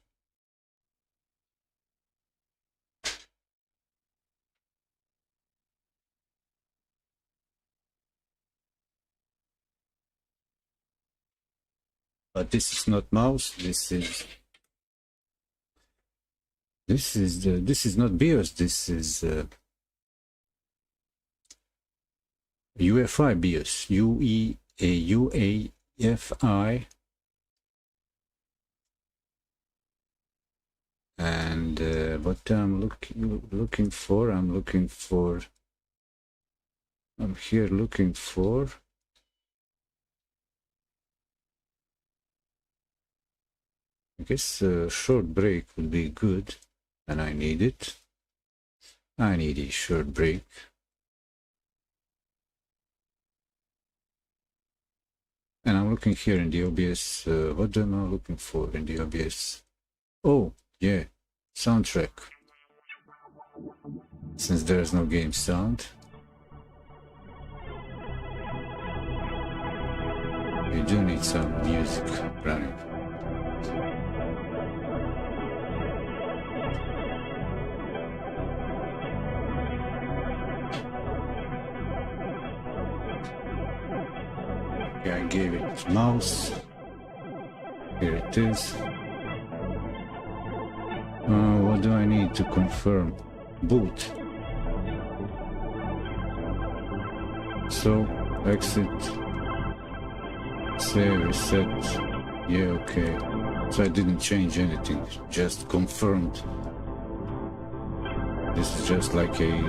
But this is not mouse. This is not BIOS. This is UEFI BIOS. UEFI. And what I'm looking for, I'm here looking for I guess a short break would be good, and I need it. I need a short break. And I'm looking here in the OBS. What am I looking for in the OBS? Oh, yeah, soundtrack. Since there's no game sound, we do need some music running. Okay, I gave it mouse. Here it is. What do I need to confirm? Boot. So, exit. Save, reset. Yeah, okay. So I didn't change anything, just confirmed. This is just like a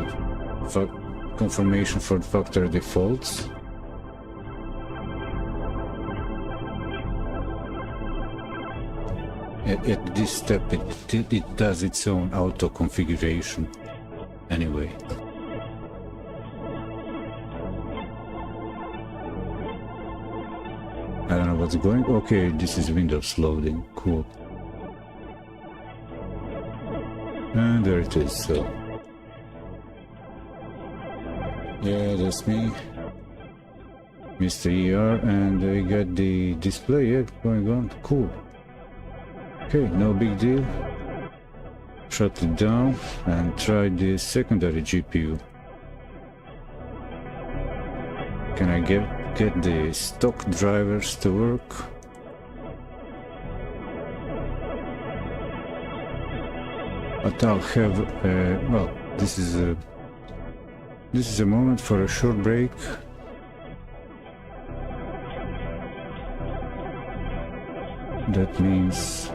confirmation for factory defaults. At this step, it does its own auto configuration anyway. I don't know what's going. Okay, this is Windows loading. Cool. And there it is. So yeah, that's me, Mr. ER, and I got the display going on. Cool. Okay, no big deal. Shut it down and try the secondary GPU. Can I get the stock drivers to work? But I'll have well, this is a moment for a short break. That means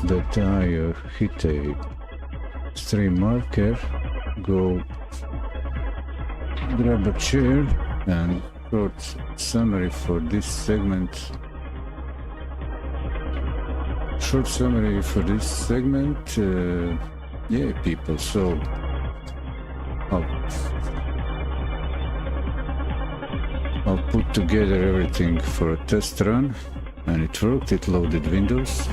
that I hit a stream marker, go grab a chair and short summary for this segment. Short summary for this segment. Yeah, people, so I'll put together everything for a test run, and it worked. It loaded Windows.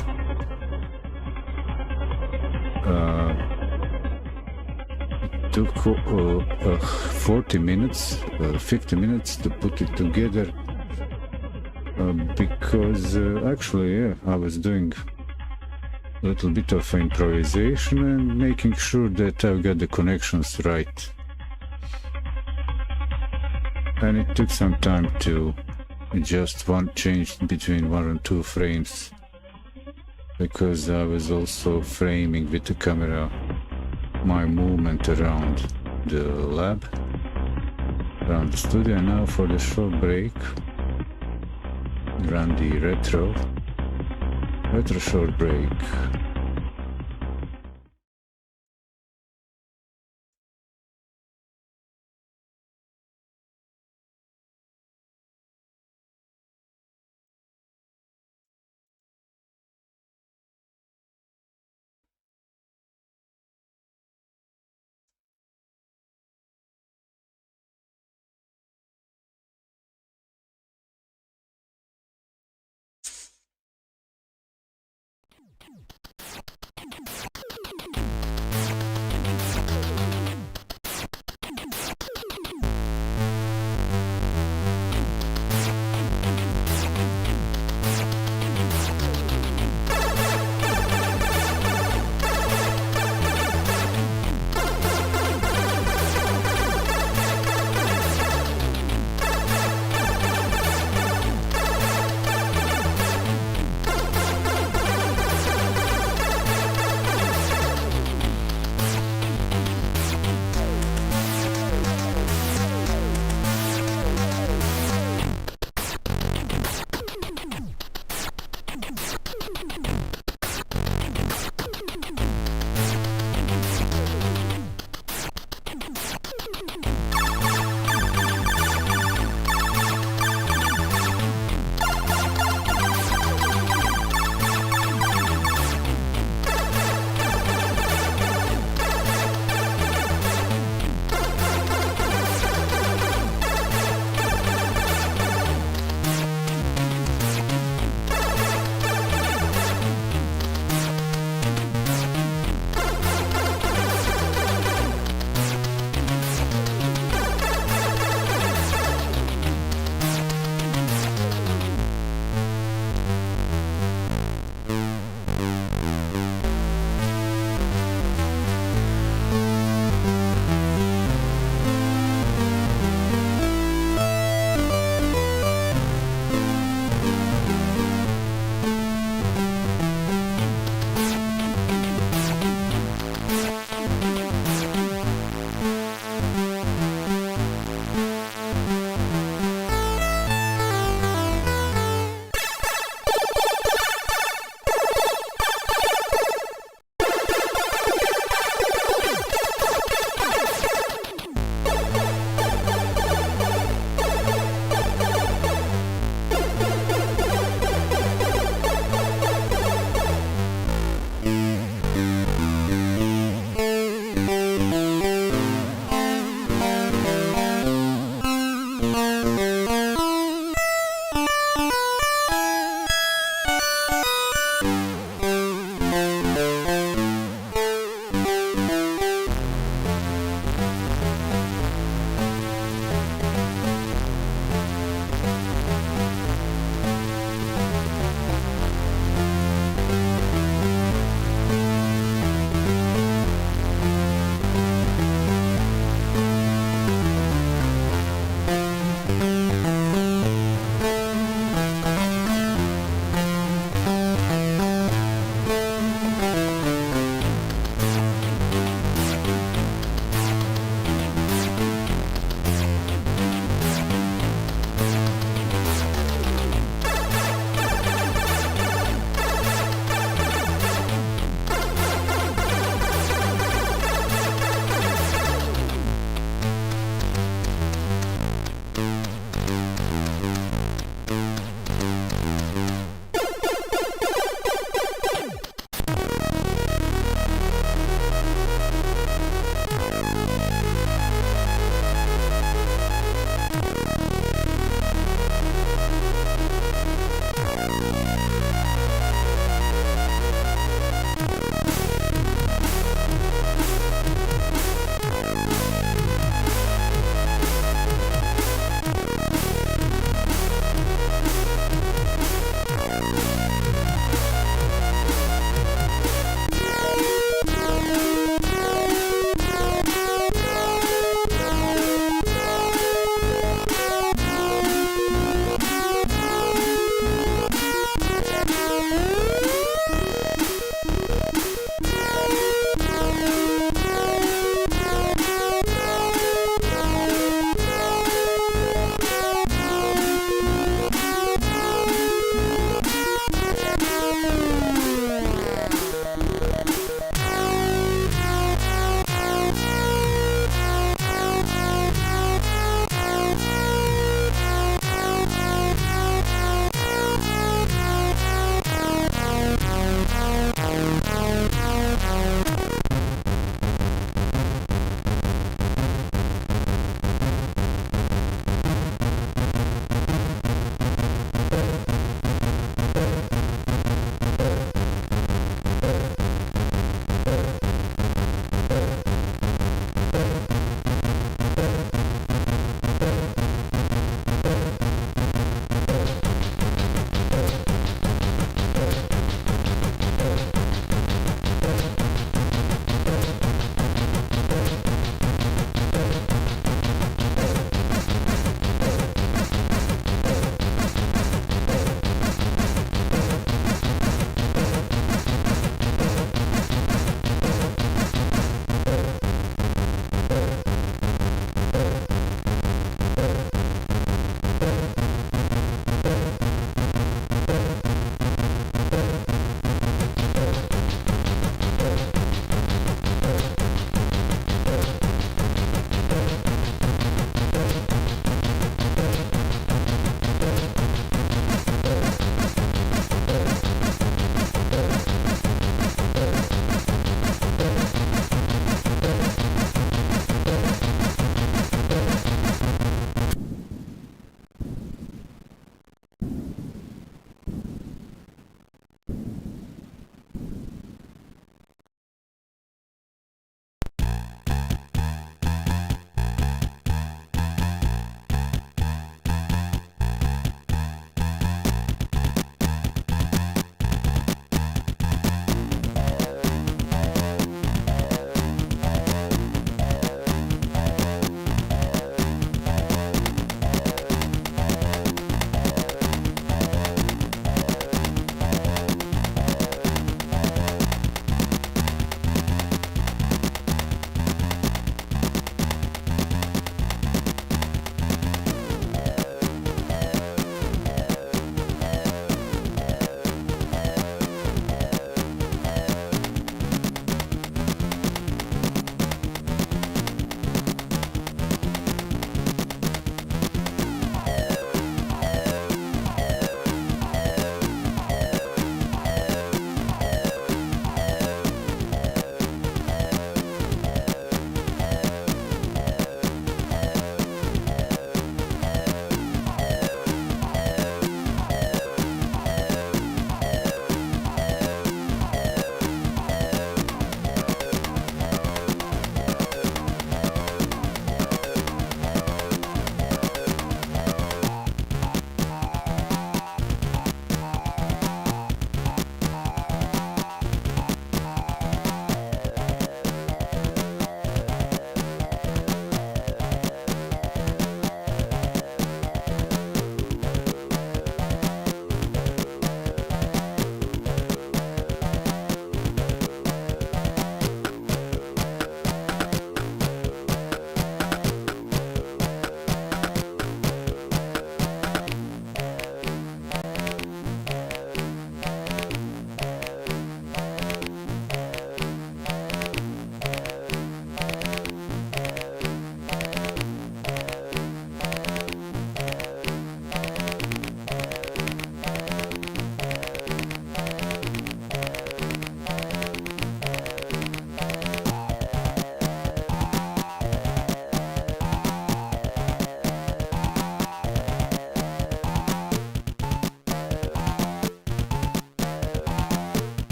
It took 40 minutes, 50 minutes to put it together, because actually, yeah, I was doing a little bit of improvisation and making sure that I've got the connections right. And it took some time to adjust change between 1 and 2 frames, because I was also framing with the camera my movement around the lab, around the studio. And now for the short break, run the retro short break.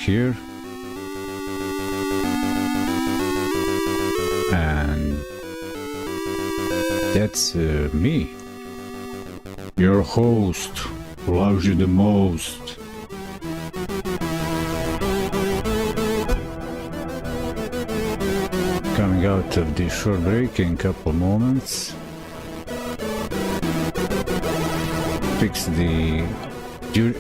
here. And that's me, your host, who loves you the most. Coming out of the short break in a couple moments. Fix the...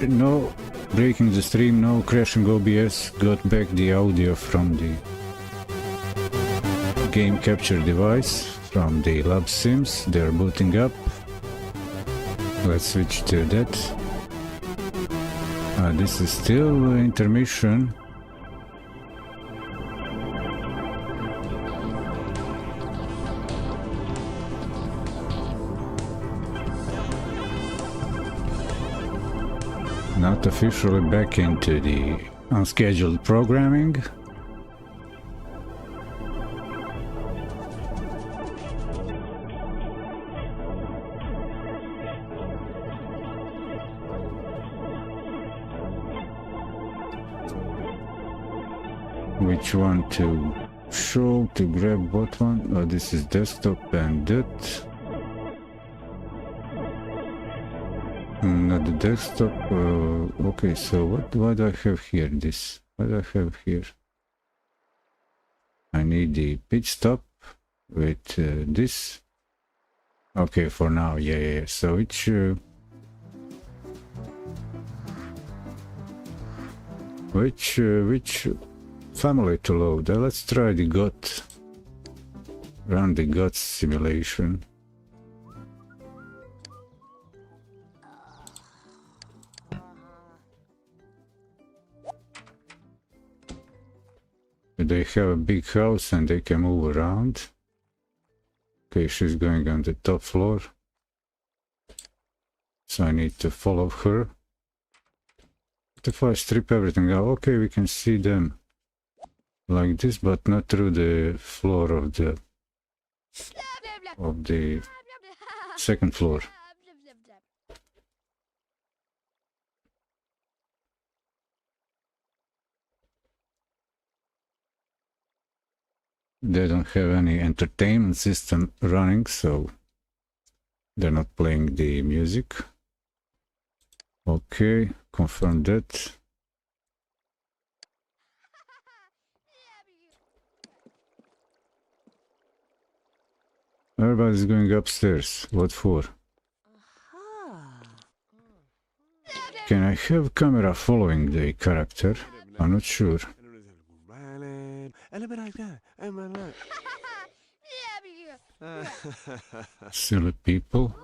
No breaking the stream, no crashing OBS. Got back the audio from the game capture device from the lab sims. They're booting up. Let's switch to that. This is still intermission. Not officially back into the unscheduled programming. Which one to show, to grab what one? Oh, this is desktop and that. Not the desktop. Okay, so what do I have here? This. What do I have here? I need the pitch stop with this. Okay, for now, yeah. So which family to load? Let's try the GOT. Run the GOT simulation. They have a big house and they can move around. Okay, she's going on the top floor. So I need to follow her. What if I strip everything out? Okay, we can see them like this, but not through the floor of the second floor. They don't have any entertainment system running, so they're not playing the music. Okay, confirm that. Everybody's going upstairs. What for? Can I have camera following the character? I'm not sure. Silly people.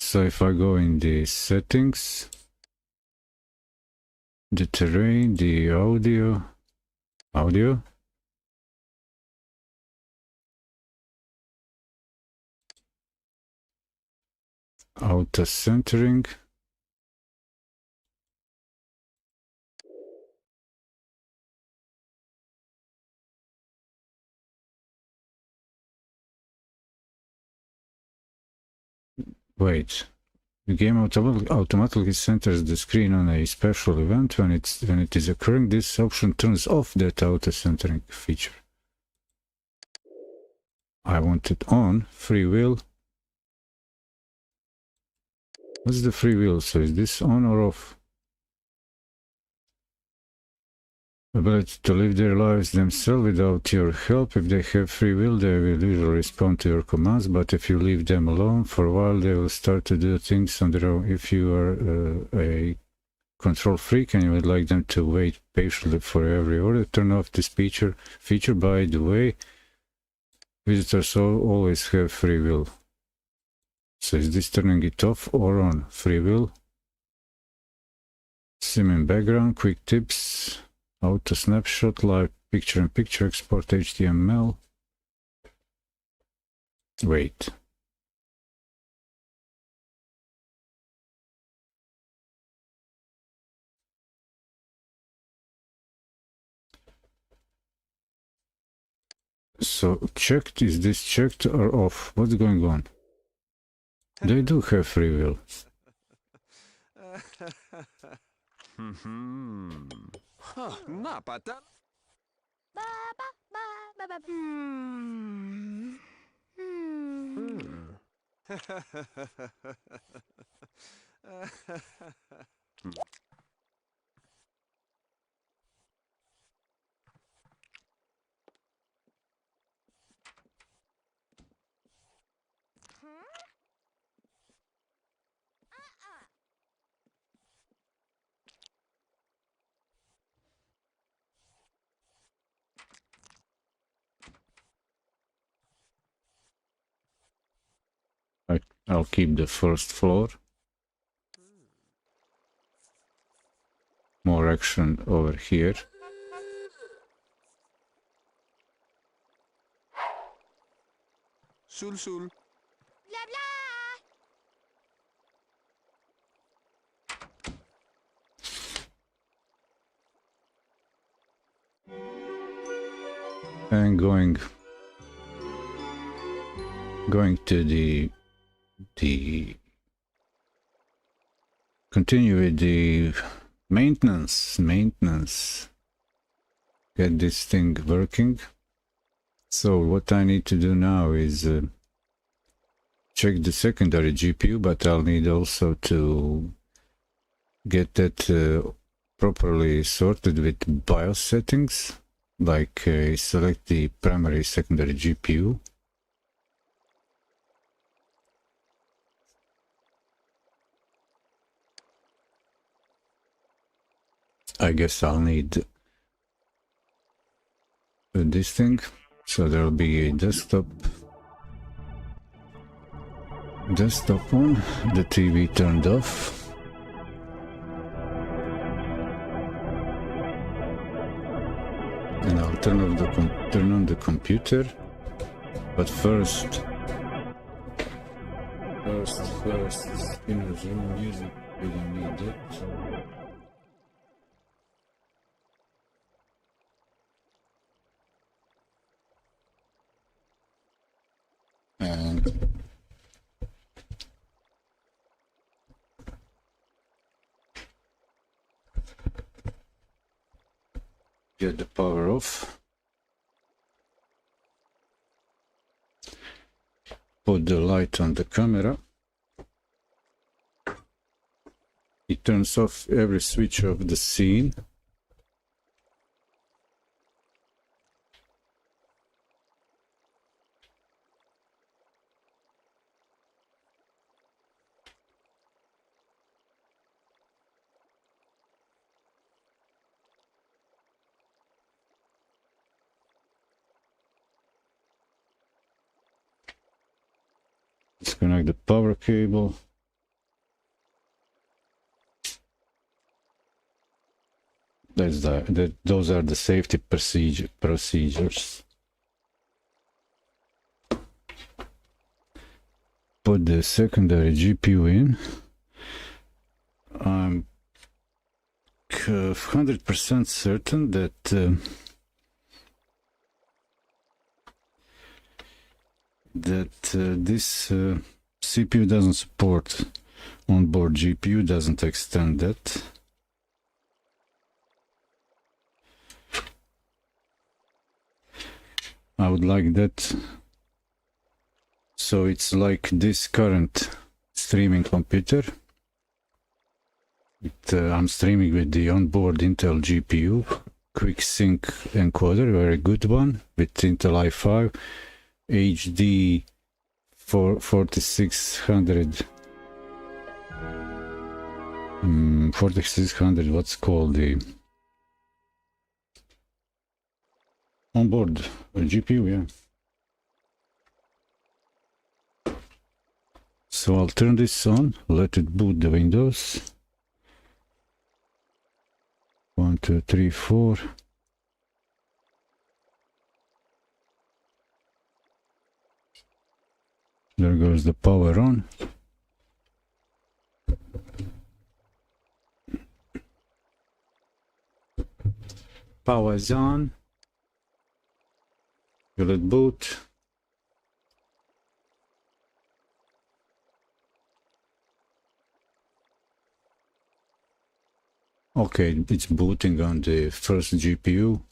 So if I go in the settings, the terrain, the audio, auto centering. Wait, the game automatically centers the screen on a special event when it is occurring. This option turns off that auto centering feature. I want it on. Free will. What's the free will? So is this on or off? Ability to live their lives themselves without your help. If they have free will, they will usually respond to your commands, but if you leave them alone for a while, they will start to do things on their own. If you are a control freak and you would like them to wait patiently for every order, turn off this feature. By the way, visitors always have free will. So is this turning it off or on? Free will. Sim in background, quick tips. Auto snapshot, live picture-in-picture, export HTML. Wait. So checked, is this checked or off? What's going on? They do have free will. Huh, napata. I'll keep the first floor. More action over here. Sul sul. And going to the continue with the maintenance. Get this thing working. So what I need to do now is check the secondary GPU, but I'll need also to get that properly sorted with BIOS settings, like select the primary secondary GPU. I guess I'll need this thing, so there'll be a desktop on, the TV turned off. And I'll turn on the computer, but first, inner zoom music, we don't need it. And get the power off. Put the light on the camera. It turns off every switch of the scene. Disconnect the power cable. Those are the safety procedures. Put the secondary GPU in. I'm 100% certain that this CPU doesn't support onboard GPU, doesn't extend that. I would like that. So it's like this current streaming computer. I'm streaming with the onboard Intel GPU, quick sync encoder, very good one, with Intel i5, HD 4600, what's called the onboard GPU, yeah. So I'll turn this on, let it boot the Windows. 1, 2, 3, 4. There goes the power on. Power's on. Will it boot? Okay, it's booting on the first GPU.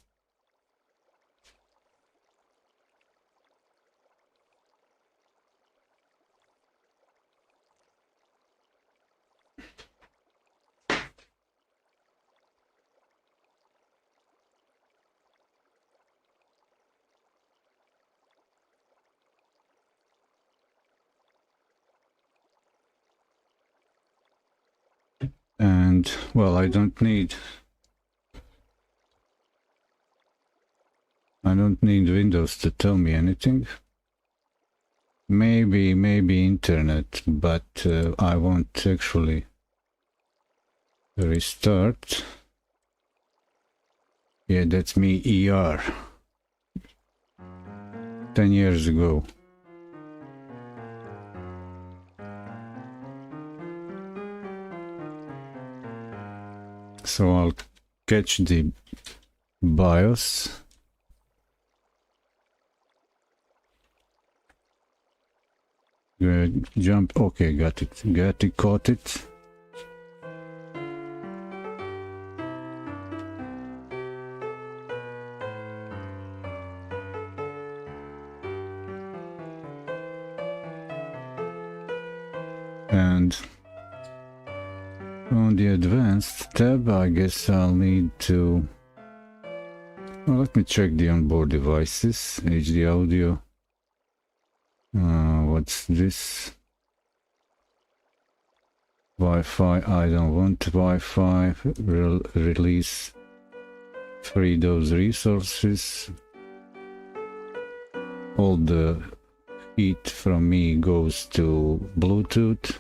And well, I don't need Windows to tell me anything. Maybe internet, but I won't actually restart. Yeah, that's me, ER. 10 years ago. So I'll catch the BIOS. Jump. Okay, got it, caught it. And on the advanced tab, I guess I'll need to... Well, let me check the onboard devices. HD audio. What's this? Wi-Fi. I don't want Wi-Fi. Release. Free those resources. All the heat from me goes to Bluetooth.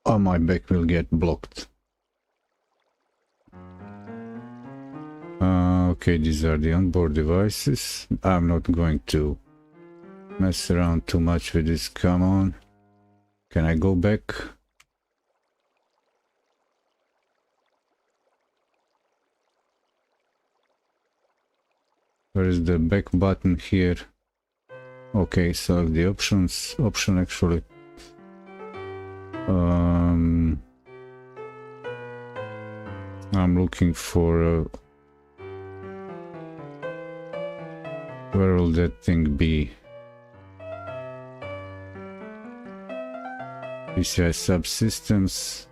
Oh, my back will get blocked. Okay, these are the onboard devices. I'm not going to mess around too much with this. Come on. Can I go back? Where is the back button here? Okay, select the option actually. I'm looking for where will that thing be? PCI subsystems.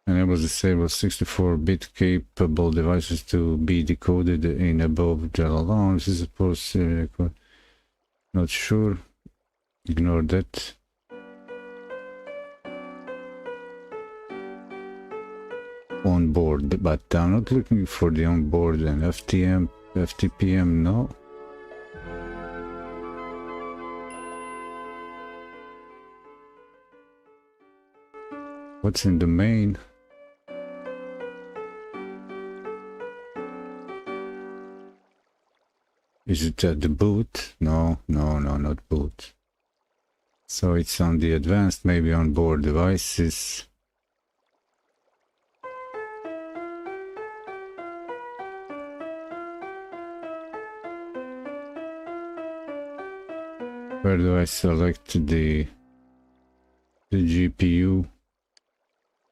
Enables disable 64-bit capable devices to be decoded in above the allowance. This is supposed not sure. Ignore that. On board, but I'm not looking for the onboard and FTPM, no. What's in the main? Is it at the boot? No, not boot. So it's on the advanced, maybe on board devices. Where do I select the GPU?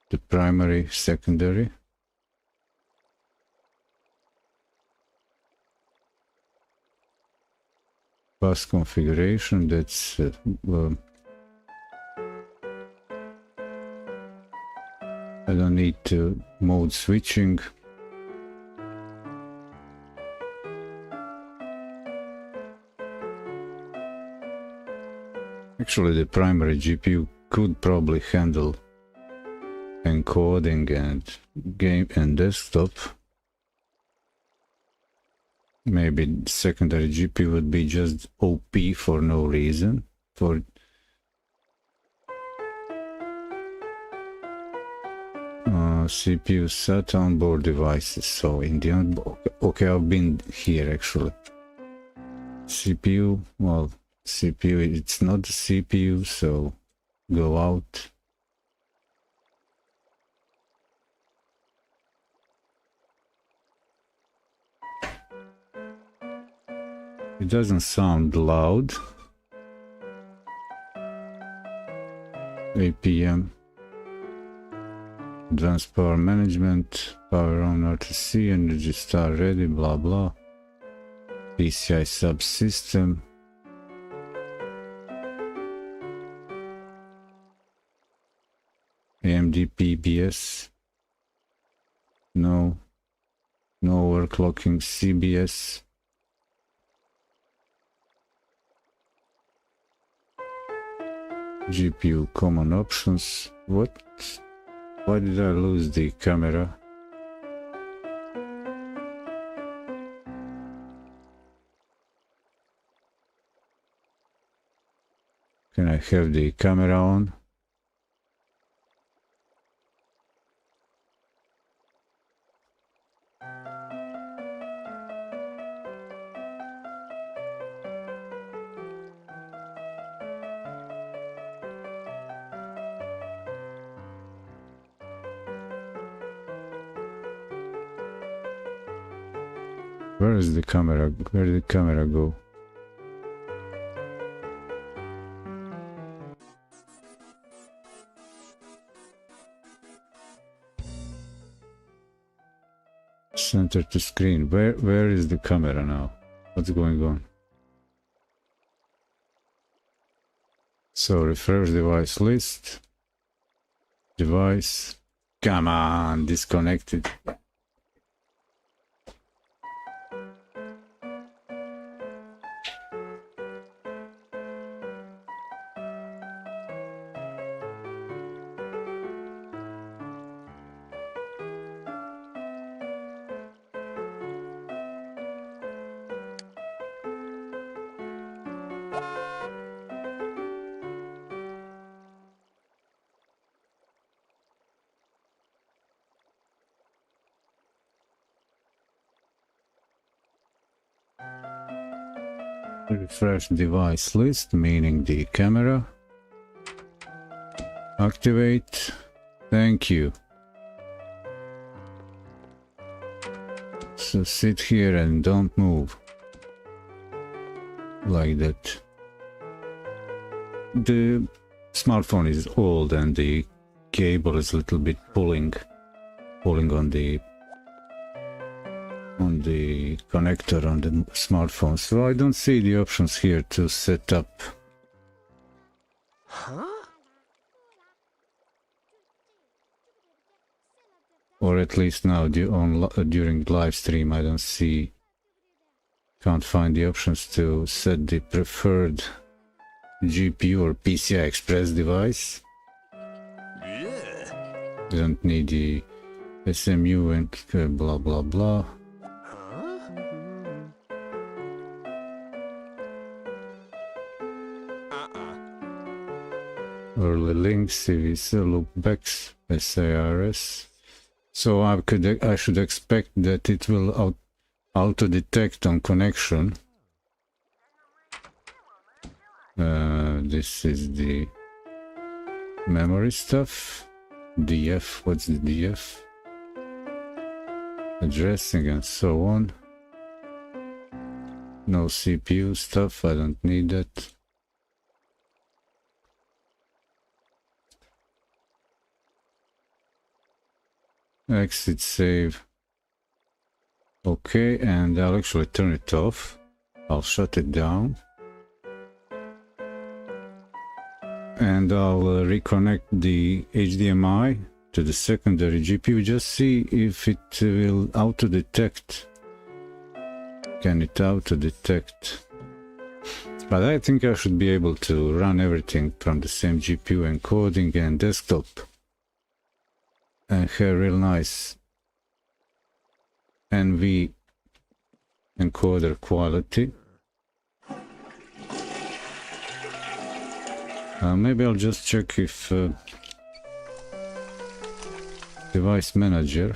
The primary, secondary. Bus configuration, that's I don't need to mode switching. Actually, the primary GPU could probably handle encoding and game and desktop. Maybe secondary GPU would be just OP for no reason. For CPU set onboard devices. So in the onboard, okay, I've been here actually. CPU, well, CPU, it's not the CPU, so go out. It doesn't sound loud. APM, Advanced Power Management, Power on RTC, Energy Star ready, blah blah. PCI subsystem. AMD PBS. No. No overclocking. CBS. GPU common options. What? Why did I lose the camera? Can I have the camera on? Where is the camera? Where did the camera go? Center to screen. Where is the camera now? What's going on? So refresh device list. Device. Come on, disconnected. Refresh device list, meaning the camera. Activate. Thank you. So sit here and don't move. Like that. The smartphone is old and the cable is a little bit pulling on the connector on the smartphone, so I don't see the options here to set up. Or at least now during live stream I don't see, can't find the options to set the preferred GPU or PCI Express device. You don't need the SMU and blah blah blah. Early links, CVC, loopbacks, SARS. So I should expect that it will auto detect on connection. This is the memory stuff. DF, what's the DF? Addressing and so on. No CPU stuff, I don't need that. Exit save. Okay, and I'll actually turn it off. I'll shut it down. And I'll reconnect the HDMI to the secondary GPU. Just see if it will auto-detect. Can it auto-detect? But I think I should be able to run everything from the same GPU, encoding and desktop. And have real nice NV encoder quality. Maybe I'll just check if device manager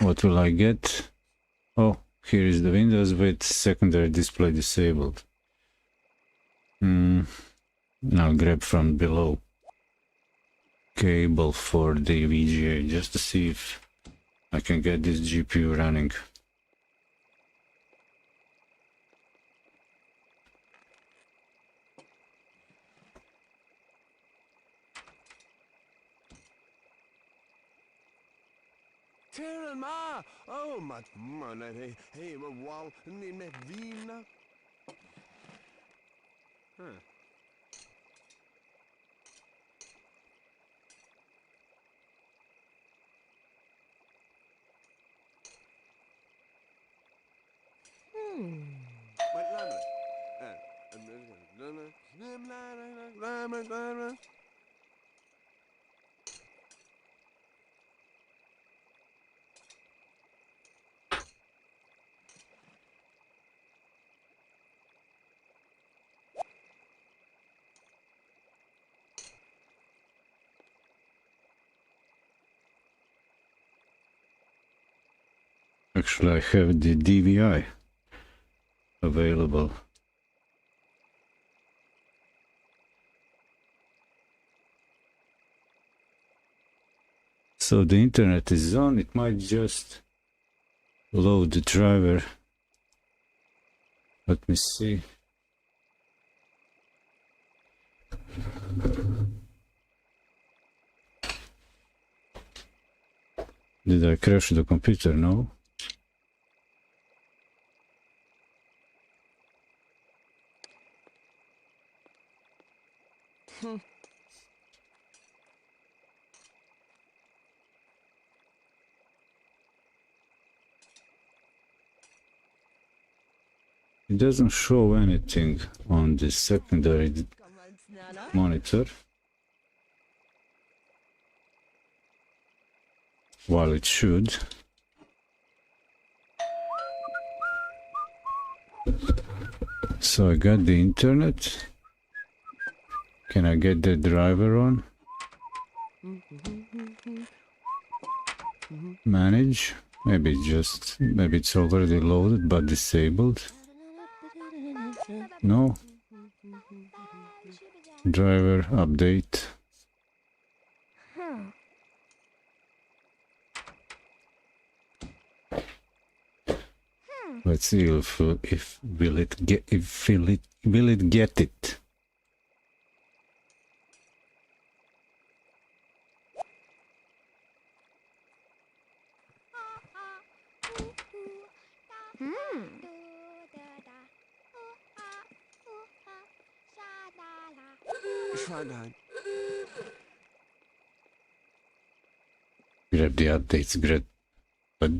what will I get? Oh, here is the Windows with secondary display disabled. I'll grab from below cable for the VGA just to see if I can get this GPU running. Oh, my, hey, wall, vina. Actually, I have the DVI available. So the internet is on, it might just load the driver. Let me see. Did I crash the computer? No. It doesn't show anything on the secondary monitor, while it should. So I got the internet. Can I get the driver on? Manage. Maybe it's already loaded but disabled. No. Driver update. Let's see if will it get it. Grab the updates, but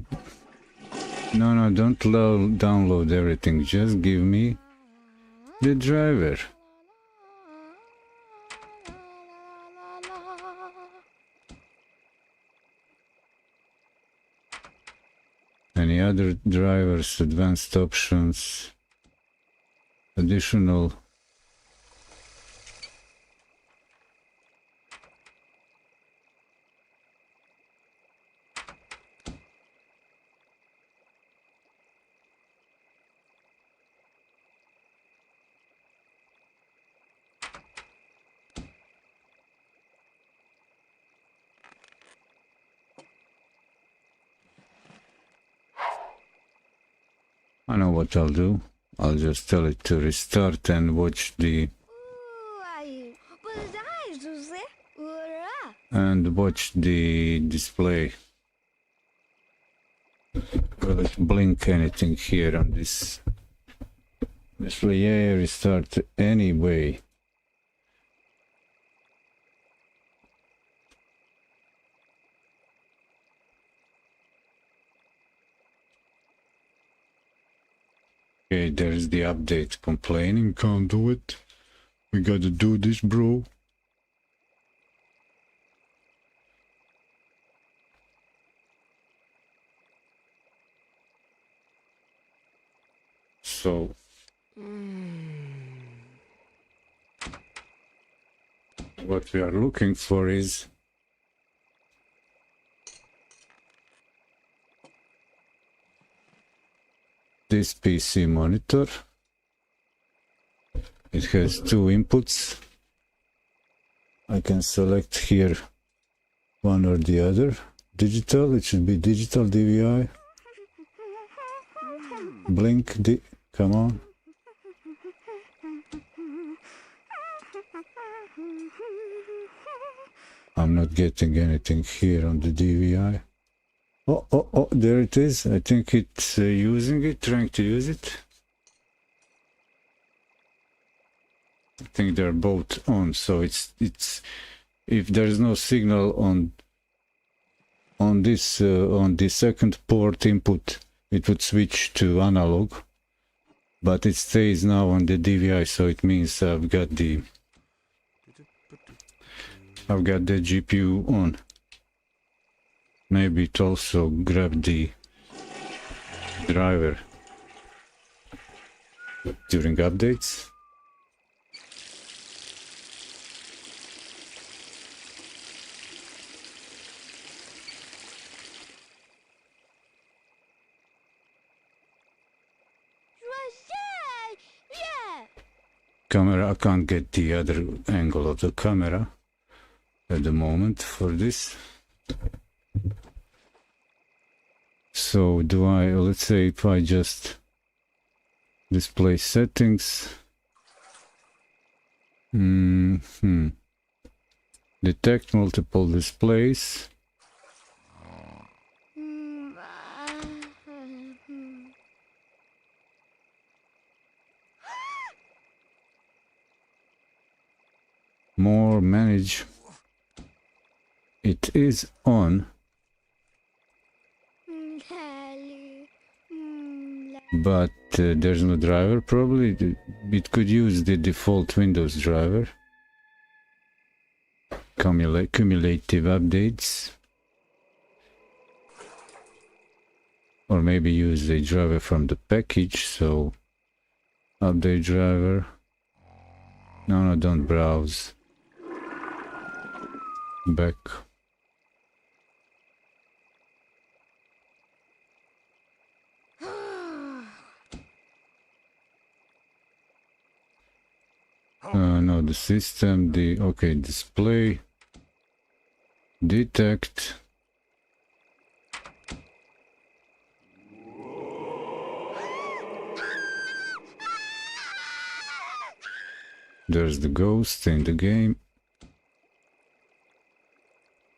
no, don't download everything, just give me the driver. Any other drivers, advanced options, additional. I know what I'll do. I'll just tell it to restart and watch the display. Will it blink anything here on this display? Yeah, restart anyway. Okay, there's the update complaining, can't do it. We gotta do this, bro. So what we are looking for is this PC monitor. It has two inputs. I can select here one or the other. Digital, it should be digital DVI. Blink, come on. I'm not getting anything here on the DVI. Oh, there it is. I think it's using it, trying to use it. I think they're both on, so it's if there's no signal on this on the second port input, it would switch to analog, but it stays now on the DVI, so it means I've got the GPU on. Maybe it also grabbed the driver during updates. Camera, I can't get the other angle of the camera at the moment for this. So let's say if I just display settings, detect multiple displays. More, manage. It is on, but there's no driver. Probably it could use the default Windows driver. Cumulative updates, or maybe use a driver from the package. So update driver. No, don't browse. Back. No, the system, okay, display, detect. There's the ghost in the game.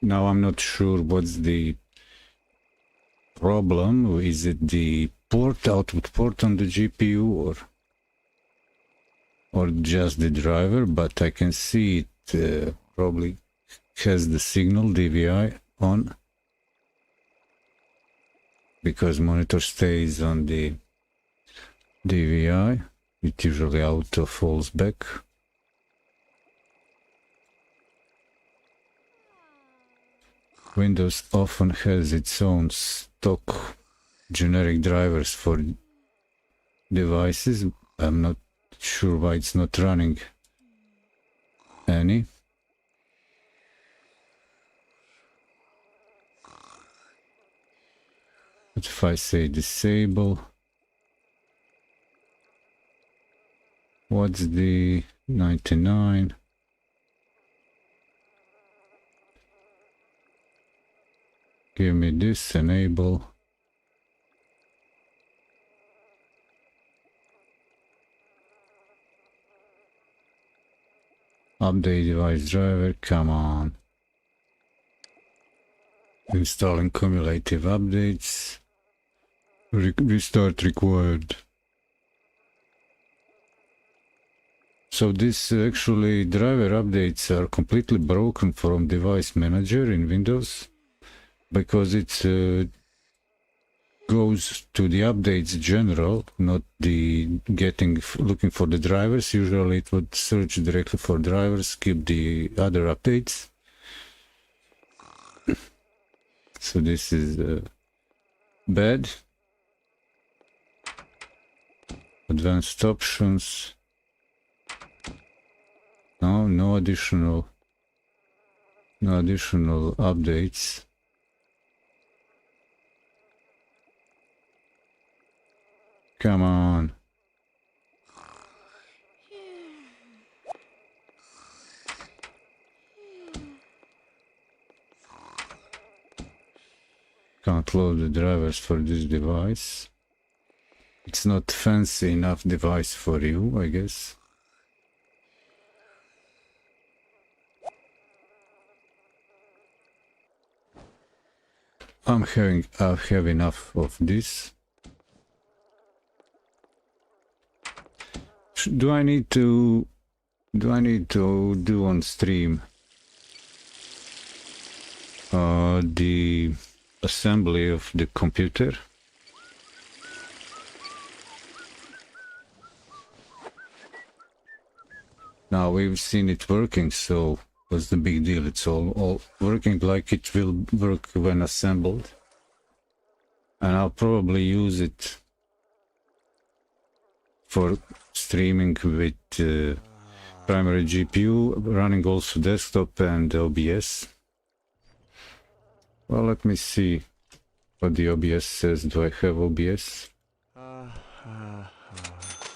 Now I'm not sure what's the problem. Is it the output port on the GPU or just the driver? But I can see it probably has the signal DVI on, because monitor stays on the DVI. It usually auto falls back. Windows often has its own stock generic drivers for devices. I'm not sure why it's not running any. But if I say disable, what's the 99? Give me this, enable. Update device driver, come on. Installing cumulative updates. Restart required. So this actually driver updates are completely broken from device manager in Windows, because it goes to the updates general, not the looking for the drivers. Usually it would search directly for drivers, skip the other updates. So this is bad. Advanced options. No additional updates. Come on. Can't load the drivers for this device. It's not fancy enough device for you, I guess. I have enough of this. Do I need to do on stream the assembly of the computer? Now we've seen it working, so what's the big deal? It's all working like it will work when assembled. And I'll probably use it for streaming with primary GPU, running also desktop and OBS. Well, let me see what the OBS says. Do I have OBS?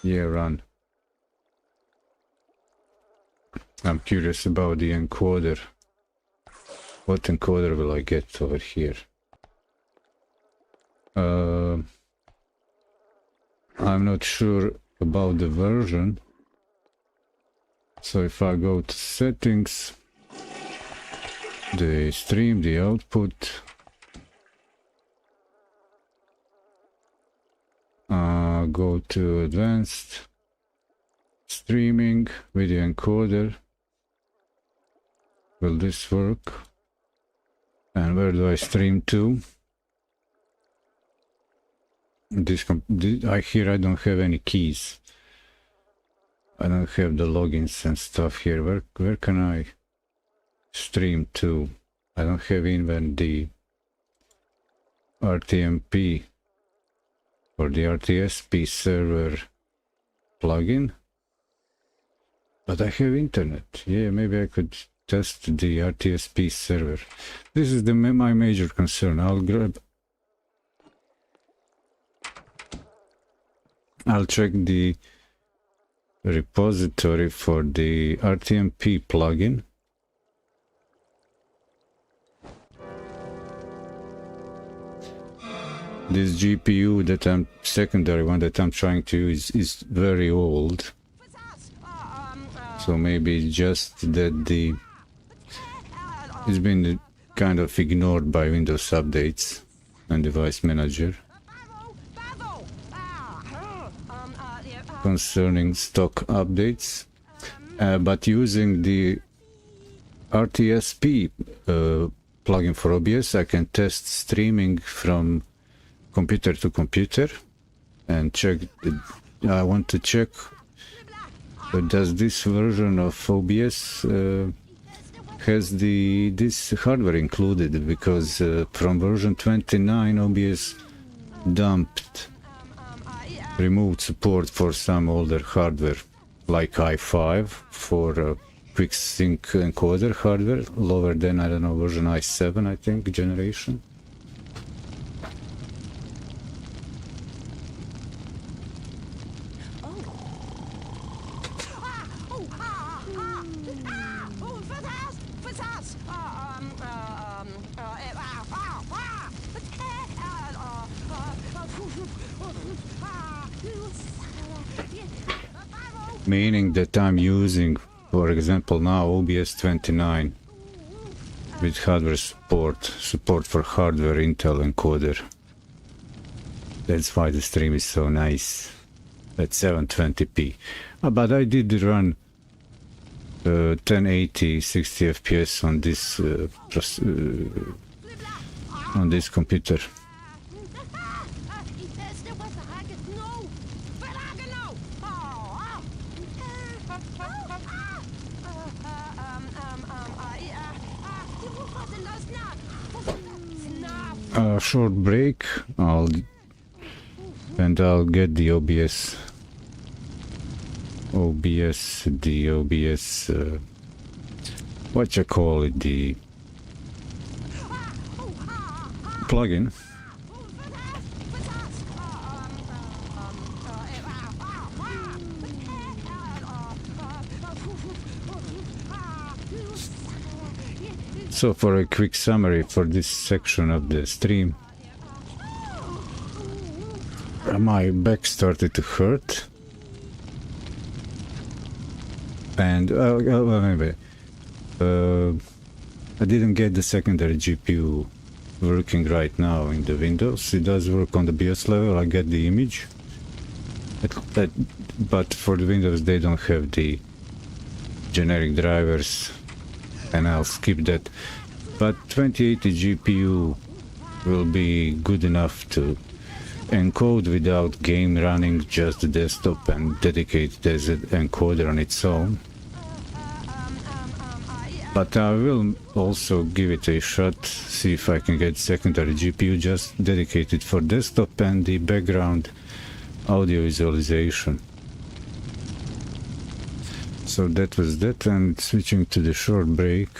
Yeah, run. I'm curious about the encoder. What encoder will I get over here? I'm not sure about the version. So if I go to settings, the stream, the output, go to advanced streaming, video encoder. Will this work? And where do I stream to? Here I don't have any keys. I don't have the logins and stuff here. Where can I stream to? I don't have even the RTMP or the RTSP Server plugin. But I have internet. Yeah, maybe I could test the RTSP server. This is my major concern. I'll check the repository for the RTMP plugin. This GPU that secondary one that I'm trying to use is very old. So maybe just that it's been kind of ignored by Windows updates and device manager concerning stock updates. But using the RTSP plugin for OBS, I can test streaming from computer to computer and check. I want to check does this version of OBS has this hardware included, because from version 29 OBS removed support for some older hardware like i5 for quick sync encoder hardware, lower than, I don't know, version i7 I think generation. Meaning that I'm using, for example, now OBS 29 with hardware support for hardware Intel encoder. That's why the stream is so nice at 720p. But I did run 1080 60 FPS on this computer. Short break, I'll get the OBS what you call it, the plugin. So for a quick summary for this section of the stream, my back started to hurt, and anyway, I didn't get the secondary GPU working right now in the Windows. It does work on the BIOS level, I get the image, but for the Windows they don't have the generic drivers, and I'll skip that. But 2080 GPU will be good enough to encode without game running, just the desktop, and dedicate as an encoder on its own. But I will also give it a shot, see if I can get secondary GPU just dedicated for desktop and the background audio visualization. So that was that, and switching to the short break.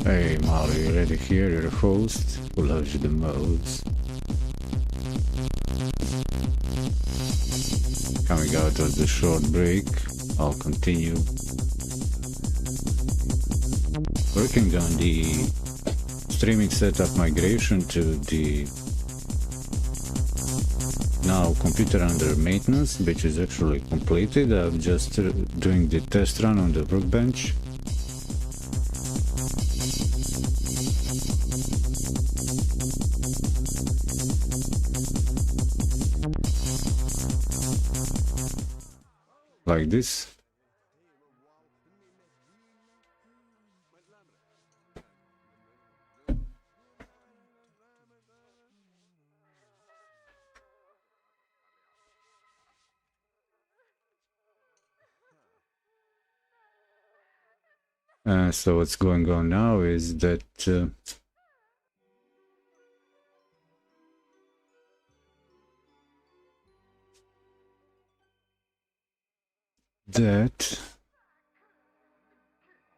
Hey Molly, you ready here, your host who loves you the most. Coming out of the short break, I'll continue working on the streaming setup migration to the now computer under maintenance, which is actually completed. I'm just doing the test run on the workbench. Like this. So what's going on now is that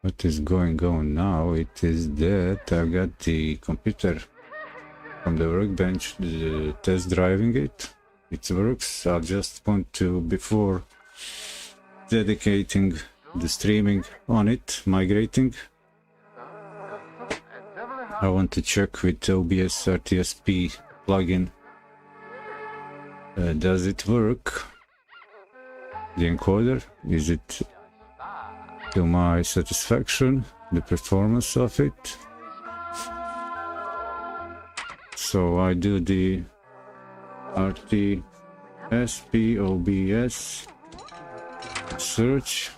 what is going on now, it is that I've got the computer from the workbench test driving it. It works. I just want to, before dedicating the streaming on it, migrating, I want to check with OBS RTSP plugin. Does it work? The encoder, is it to my satisfaction, the performance of it? So I do the RTSP OBS search.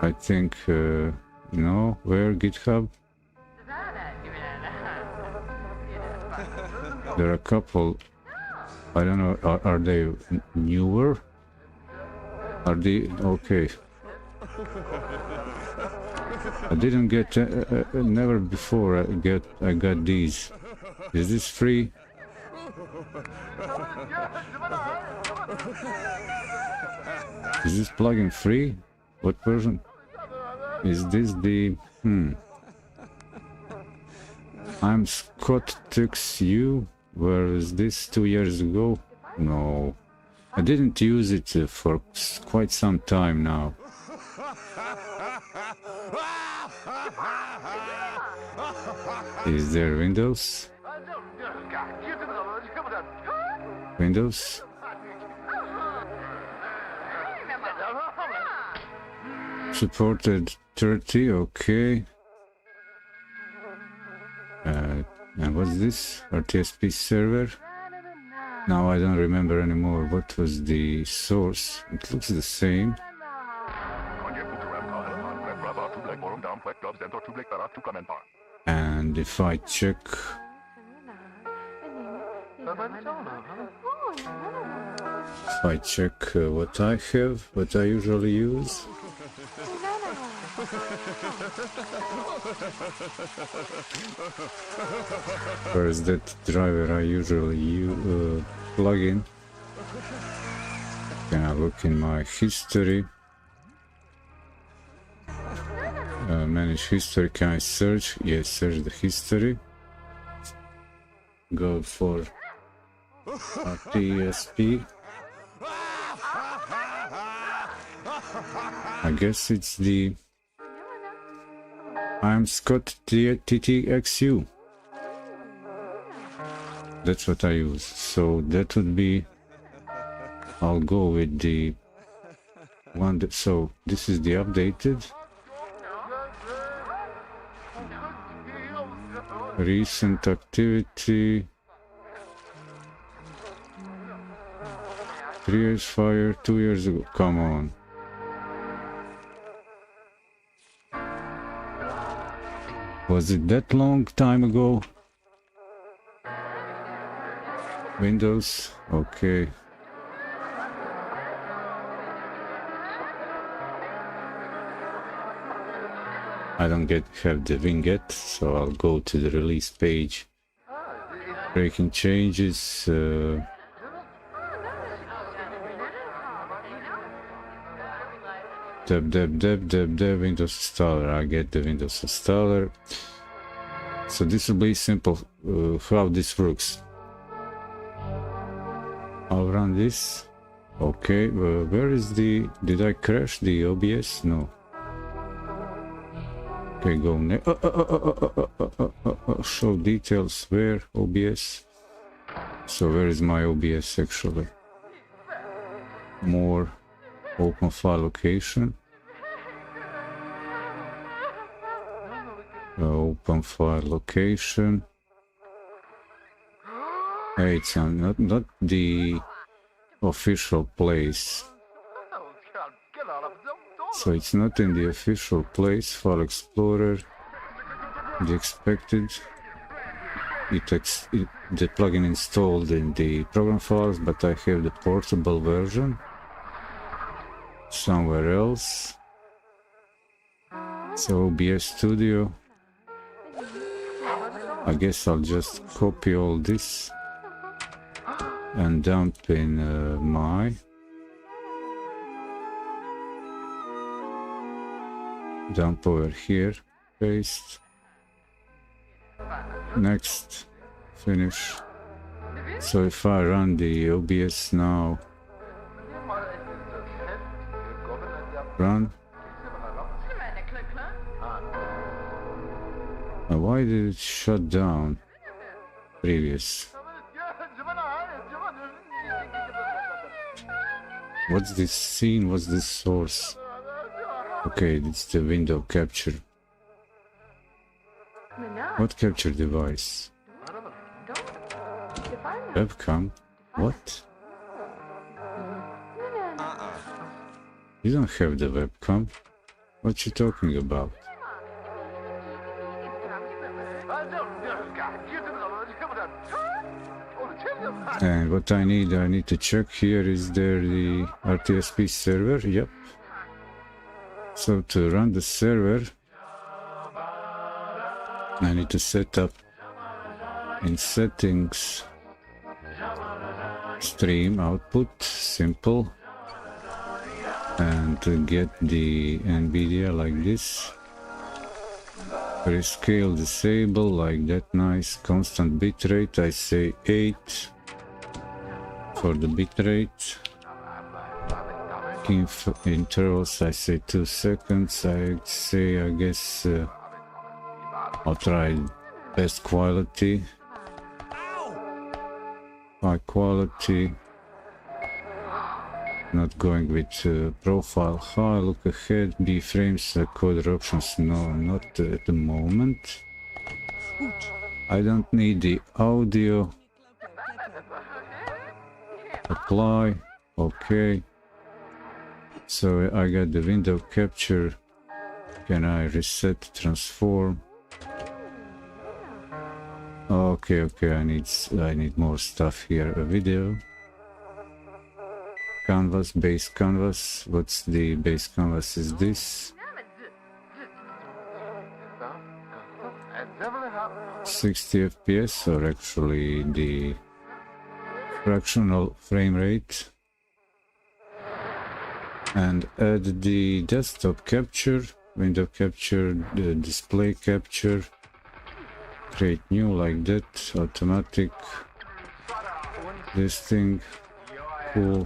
I think, no, where GitHub? There are a couple, I don't know, are they newer? Are they, okay. I didn't get, never before I got these. Is this free? Is this plugin free? What version? Is this the, I'm Scott Tux U. Where is this 2 years ago? No, I didn't use it for quite some time now. Is there Windows? Windows? Supported 30, okay. And what's this? RTSP Server? Now I don't remember anymore what was the source. It looks the same. And if I check If I check what I have, what I usually use. Where's that driver I usually plug in? Can I look in my history? Manage history. Can I search? Yes, search the history. Go for RTSP. I guess it's the I'm Scott TTXU. That's what I use. So that would be, I'll go with the one that, so this is the updated. Recent activity. 3 years fire, 2 years ago. Come on. Was it that long time ago? Windows, okay. I don't have the vignette, so I'll go to the release page. Breaking changes. Dev, Windows installer. I get the Windows installer. So this will be simple how this works. I'll run this. Okay, where is the, did I crash the OBS? No. Okay, go next. Show details, where OBS. So where is my OBS actually? More, open file location. Open file location. Hey, it's not the official place. So it's not in the official place. File Explorer. The expected. The plugin installed in the program files, but I have the portable version somewhere else. So OBS Studio. I guess I'll just copy all this and dump in my dump over here, paste, next, finish. So if I run the OBS now, run. Why did it shut down previous? What's this scene? What's this source? Okay, it's the window capture. What capture device? Webcam? What? You don't have the webcam. What you talking about? And what I need to check here, is there the RTSP server? Yep. So to run the server, I need to set up in settings, stream output, simple, and to get the NVIDIA like this. Rescale disable, like that, nice. Constant bitrate, I say 8 for the bitrate. Intervals, I say 2 seconds. I say, I guess I'll try best quality, high quality, not going with profile high. Look ahead, B frames, coder options, no, not at the moment. I don't need the audio. Apply, okay. So I got the window capture. Can I reset transform? Okay, I need more stuff here. A video. Canvas, base canvas. What's the base canvas? Is this 60 FPS or actually the fractional frame rate? And add the desktop capture, window capture, the display capture. Create new like that, automatic. This thing, cool.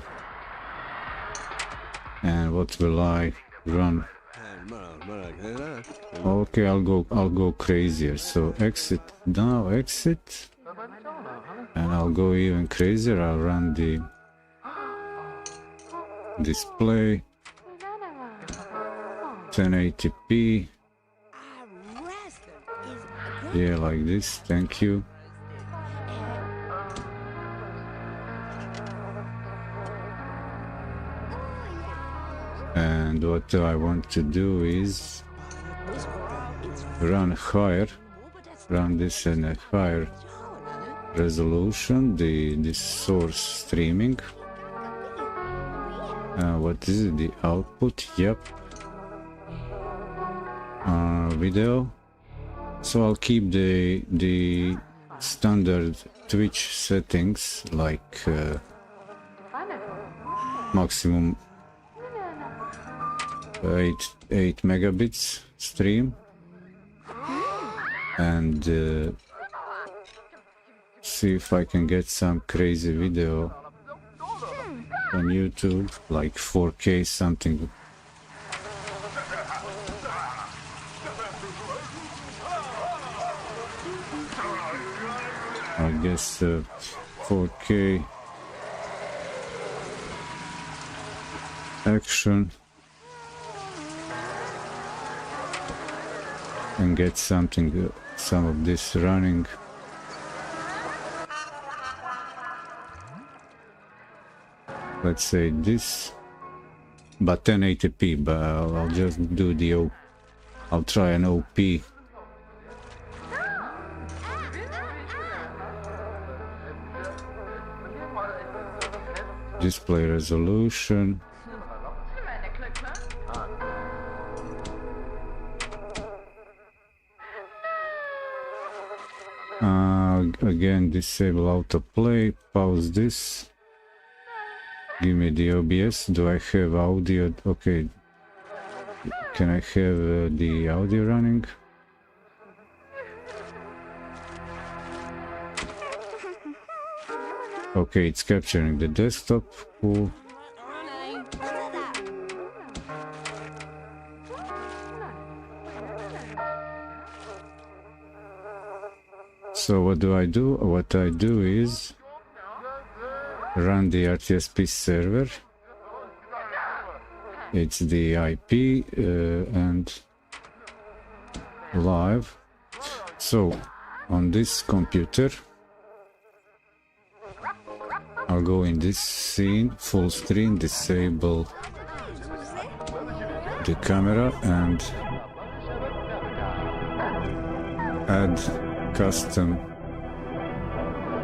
And what will I run? Okay, I'll go crazier. So exit now, exit, and I'll go even crazier. I'll run the display 1080p. Yeah, like this. Thank you. And what I want to do is run higher, run this in a higher resolution, this source streaming. What is it? The output? Yep. Video. So I'll keep the standard Twitch settings, like maximum 8 megabits stream, and see if I can get some crazy video on YouTube, like 4K something. I guess 4K action, and get something, some of this running. Let's say this, but 1080p, but I'll just do the I'll try an OP. Display resolution. Again, disable autoplay, pause this. Give me the OBS. Do I have audio? Okay. Can I have the audio running? Okay, it's capturing the desktop. Cool. So what do I do? What I do is run the RTSP server. It's the IP and live. So on this computer, I'll go in this scene, full screen, disable the camera and add custom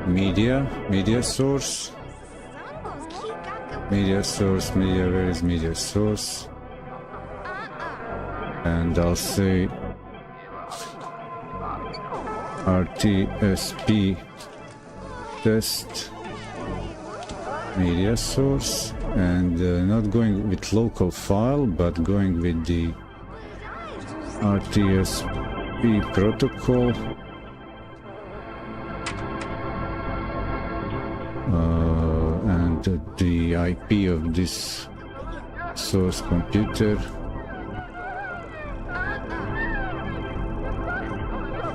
media source. Where is media source? And I'll say RTSP test media source, and not going with local file, but going with the RTSP protocol. And the IP of this source computer.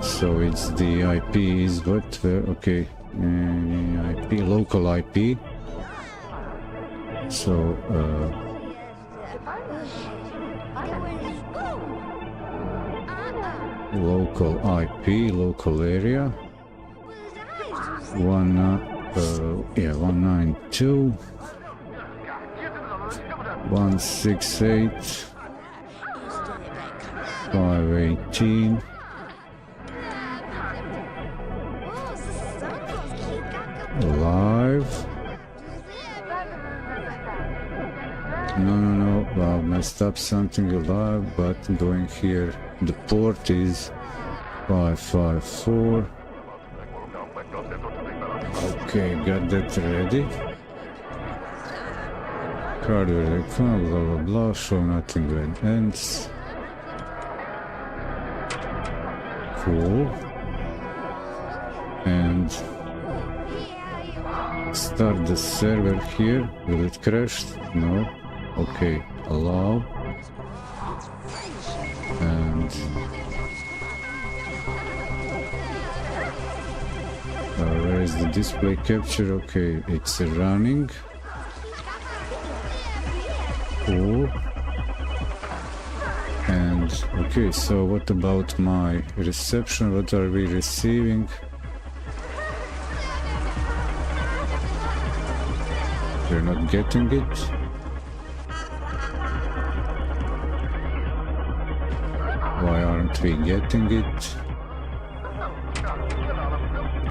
So it's the IP is what? Okay, IP, local IP. So local IP, local area. 192.168.518. Live. No, well, messed up something alive, but going here, the port is 554. Okay, got that ready. Hardware icon, blah blah blah, show nothing when ends. Cool. And start the server here. Will it crash? No. Okay, allow. And where is the display capture? Okay, it's running. Cool. And okay, so what about my reception? What are we receiving? We're not getting it. Why aren't we getting it?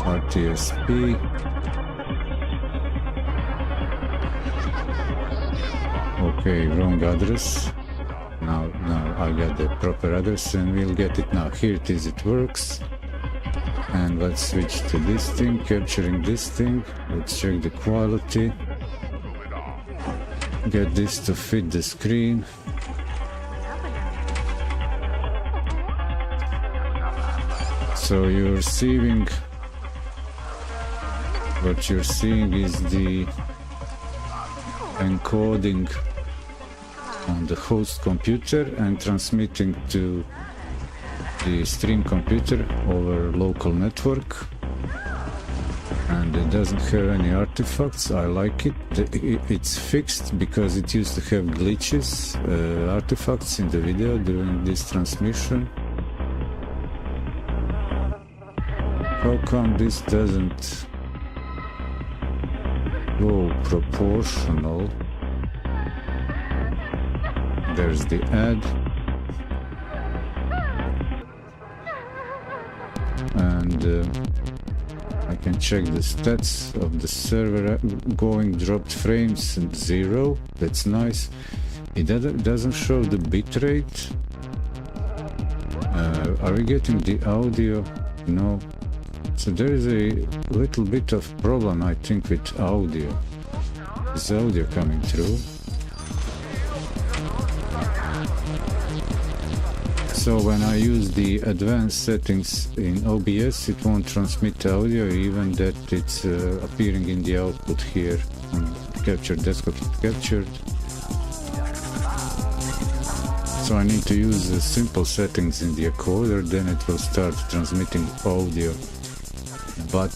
RTSP. Okay, wrong address. Now I got the proper address and we'll get it now. Here it is, it works. And let's switch to this thing, capturing this thing. Let's check the quality. Get this to fit the screen. So you're receiving, what you're seeing is the encoding on the host computer and transmitting to the stream computer over local network. And it doesn't have any artifacts. I like it. It's fixed because it used to have glitches, artifacts in the video during this transmission. How come this doesn't go proportional? There's the add. And I can check the stats of the server going, dropped frames and 0. That's nice. It doesn't show the bitrate. Are we getting the audio? No. So there is a little bit of problem, I think, with audio. Is audio coming through? So when I use the advanced settings in OBS, it won't transmit audio, even that it's appearing in the output here on captured desktop captured. So I need to use the simple settings in the encoder, then it will start transmitting audio. But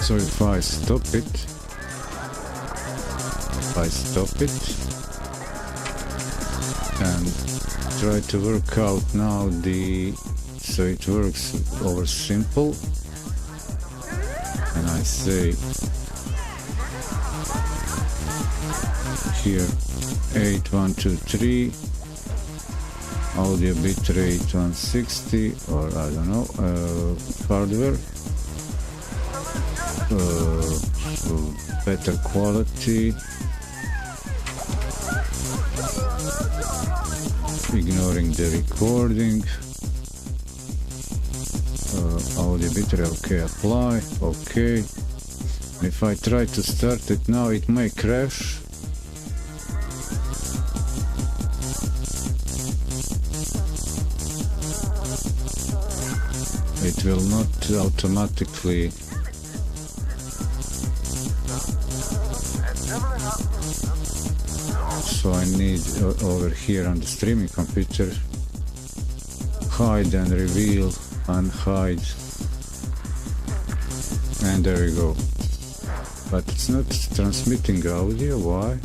so if I stop it, and try to work out now so it works over simple, and I say here 8123 audio bitrate 160, or I don't know, hardware, better quality, ignoring the recording, audio bitrate, okay, apply, okay. If I try to start it now, it may crash. It will not automatically so I need over here on the streaming computer hide and reveal, unhide, and there we go. But it's not transmitting audio. Why?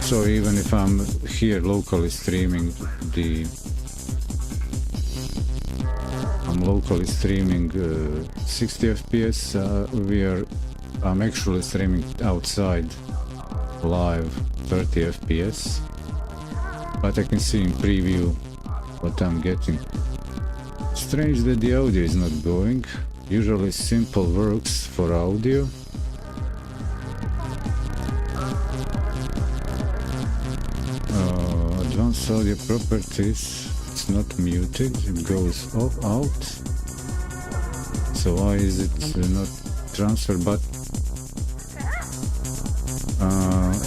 So even if I'm here locally streaming I'm locally streaming 60 FPS, I'm actually streaming outside live 30 FPS, but I can see in preview what I'm getting. Strange that the audio is not going. Usually simple works for audio. Advanced audio properties, it's not muted, it goes off out. So why is it not transfer? But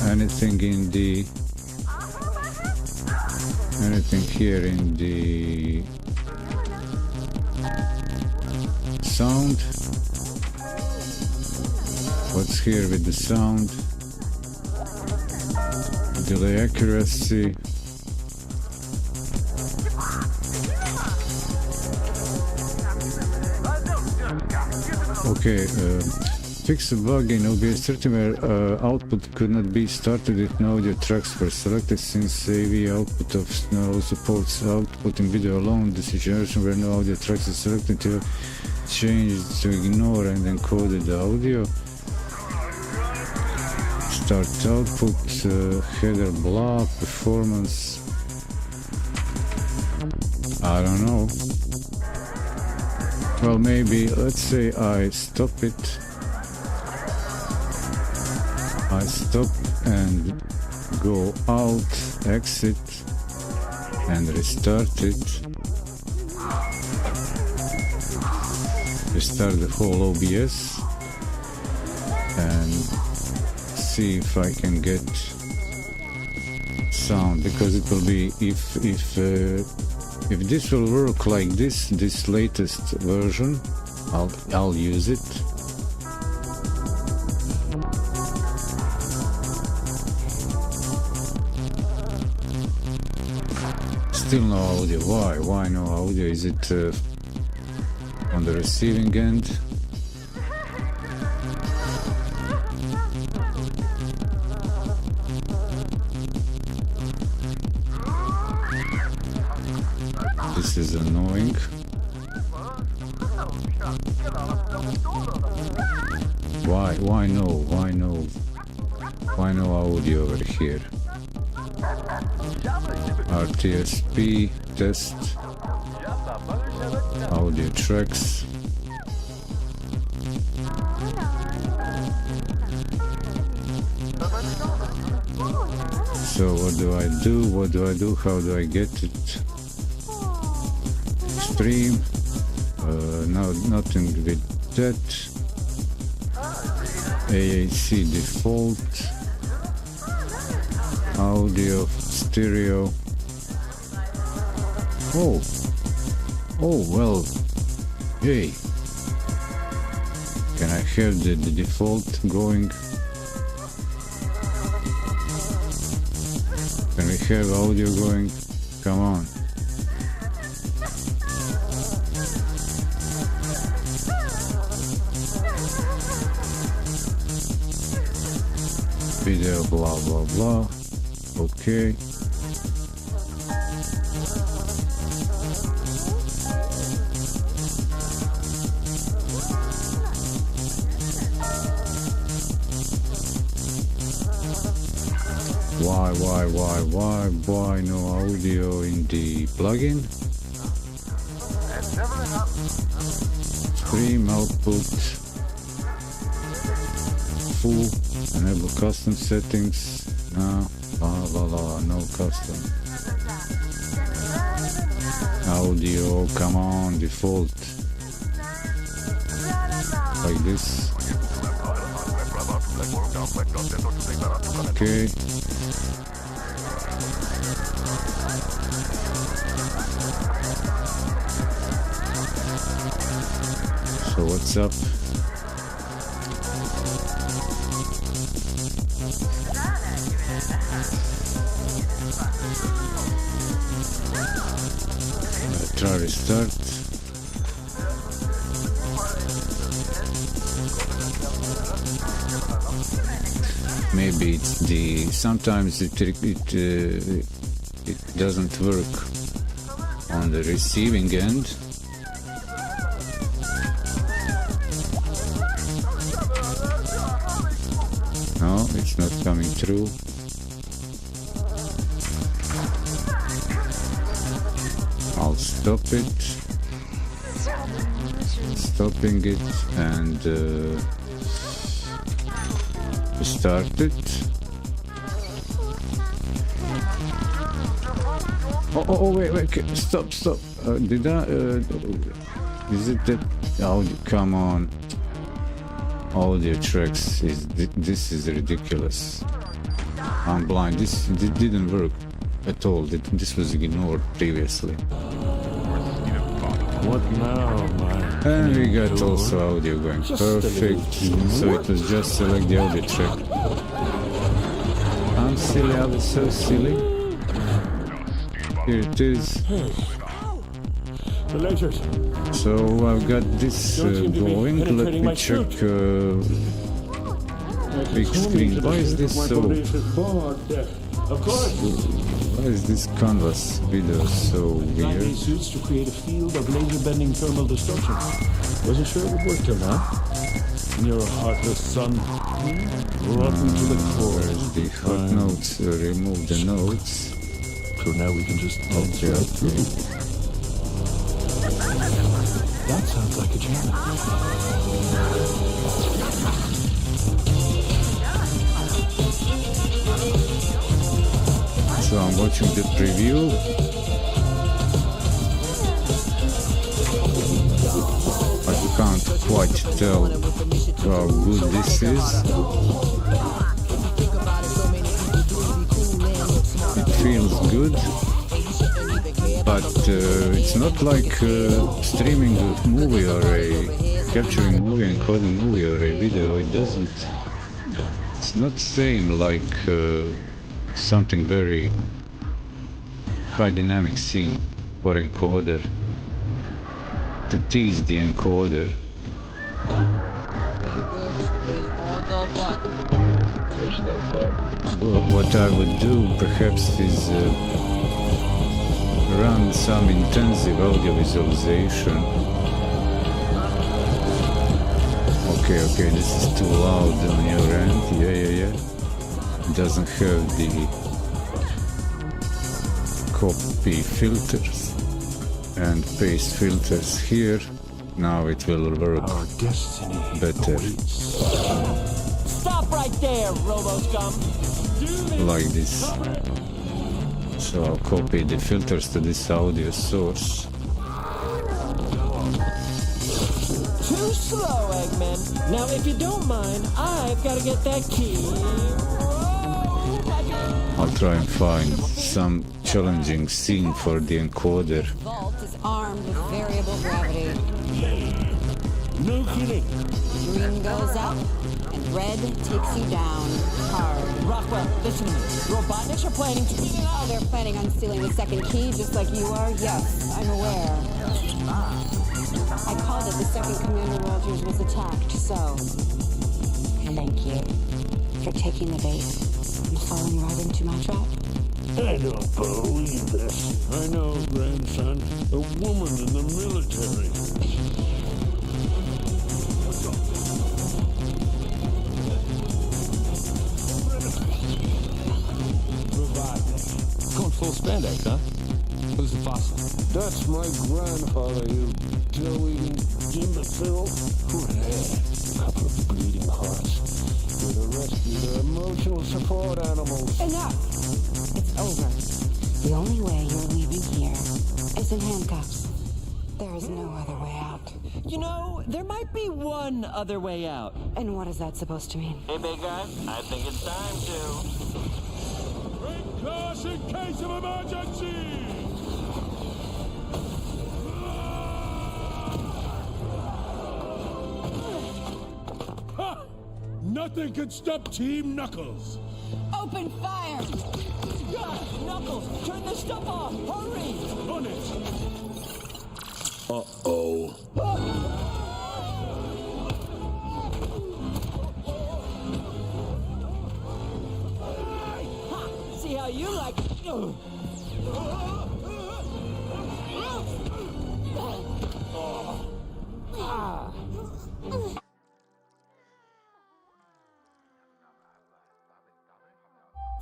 anything in the anything here in the sound? What's here with the sound? Delay accuracy. Okay, fix a bug in OBS 30 where output could not be started with no audio tracks were selected, since AV output of SOL supports outputting video alone. The situation where no audio tracks is selected to change to ignore and encode the audio. Start output, header blah, performance. I don't know. Well, maybe, let's say I stop it. I stop and go out, exit, and restart it. Restart the whole OBS and see if I can get sound, because it will be if this will work like this latest version, I'll use it. Still no audio. Why no audio? Is it on the receiving end? This is annoying. Why no audio over here? RTSP test audio tracks. So what do I do? How do I get it? Stream, no, nothing with that. AAC default, audio, stereo. Oh well, hey, can I have the default going? Can we have audio going? Come on. Video blah blah blah. Okay. Why no audio in the plugin? Stream output full. Enable custom settings. No, no custom. Audio, come on, default. Like this. Okay. So what's up? Try restart. Maybe it's the sometimes it doesn't work on the receiving end. No, it's not coming through. stop it, stopping it, and start it. Oh, wait, stop. Did I, is it the audio? Come on. Audio tracks, this is ridiculous. I'm blind, this didn't work at all. This was ignored previously. What now, man? And we got also audio going perfect. So it was just select the audio track. I'm silly, I was so silly. Here it is. The lasers. So I've got this going. Let me check big screen. Why is this so? Of course. Why is this canvas video so weird? Suits to create a field of laser bending thermal distortion. Wasn't sure it would work till now. You're a heartless son. Rotten to the core. Where's the hot notes? Remove the notes. So now we can just dance right through. That sounds like a challenge. So I'm watching the preview. I can't quite tell how good this is. It feels good. But it's not like streaming a movie or capturing a movie and encoding a movie or a video. It doesn't. It's not same like something very high dynamic scene for encoder to tease the encoder. What I would do perhaps is run some intensive audio visualization. Okay, this is too loud on your end. Yeah. It doesn't have the copy filters and paste filters here. Now it will work better. Stop right there, RoboScum! Like this. So I'll copy the filters to this audio source. Too slow, Eggman. Now, if you don't mind, I've got to get that key. I'll try and find some challenging scene for the encoder. The vault is armed with variable gravity. No kidding. Green goes up, and red takes you down hard. Rockwell, listen to me. Robotniks are planning to... Oh, they're planning on stealing the second key just like you are? Yes, I'm aware. I called it the second Commander Walters was attacked, so... Thank you for taking the bait and falling right into my trap. I don't believe this. I know, grandson. A woman in the military. Going full spandex, huh? Who's the fossil? That's my grandfather, you dough-eating imbecile. Couple of bleeding hearts. You're to rescue their emotional support animals. Enough! It's over. The only way you're leaving here is in handcuffs. There is no other way out. You know, there might be one other way out. And what is that supposed to mean? Hey, big guy, I think it's time to... Break glass in case of emergency! Ha! Nothing can stop Team Knuckles! Open fire! God, Knuckles, turn this stuff off! Hurry! On it! Uh-oh. Ha! See how you like...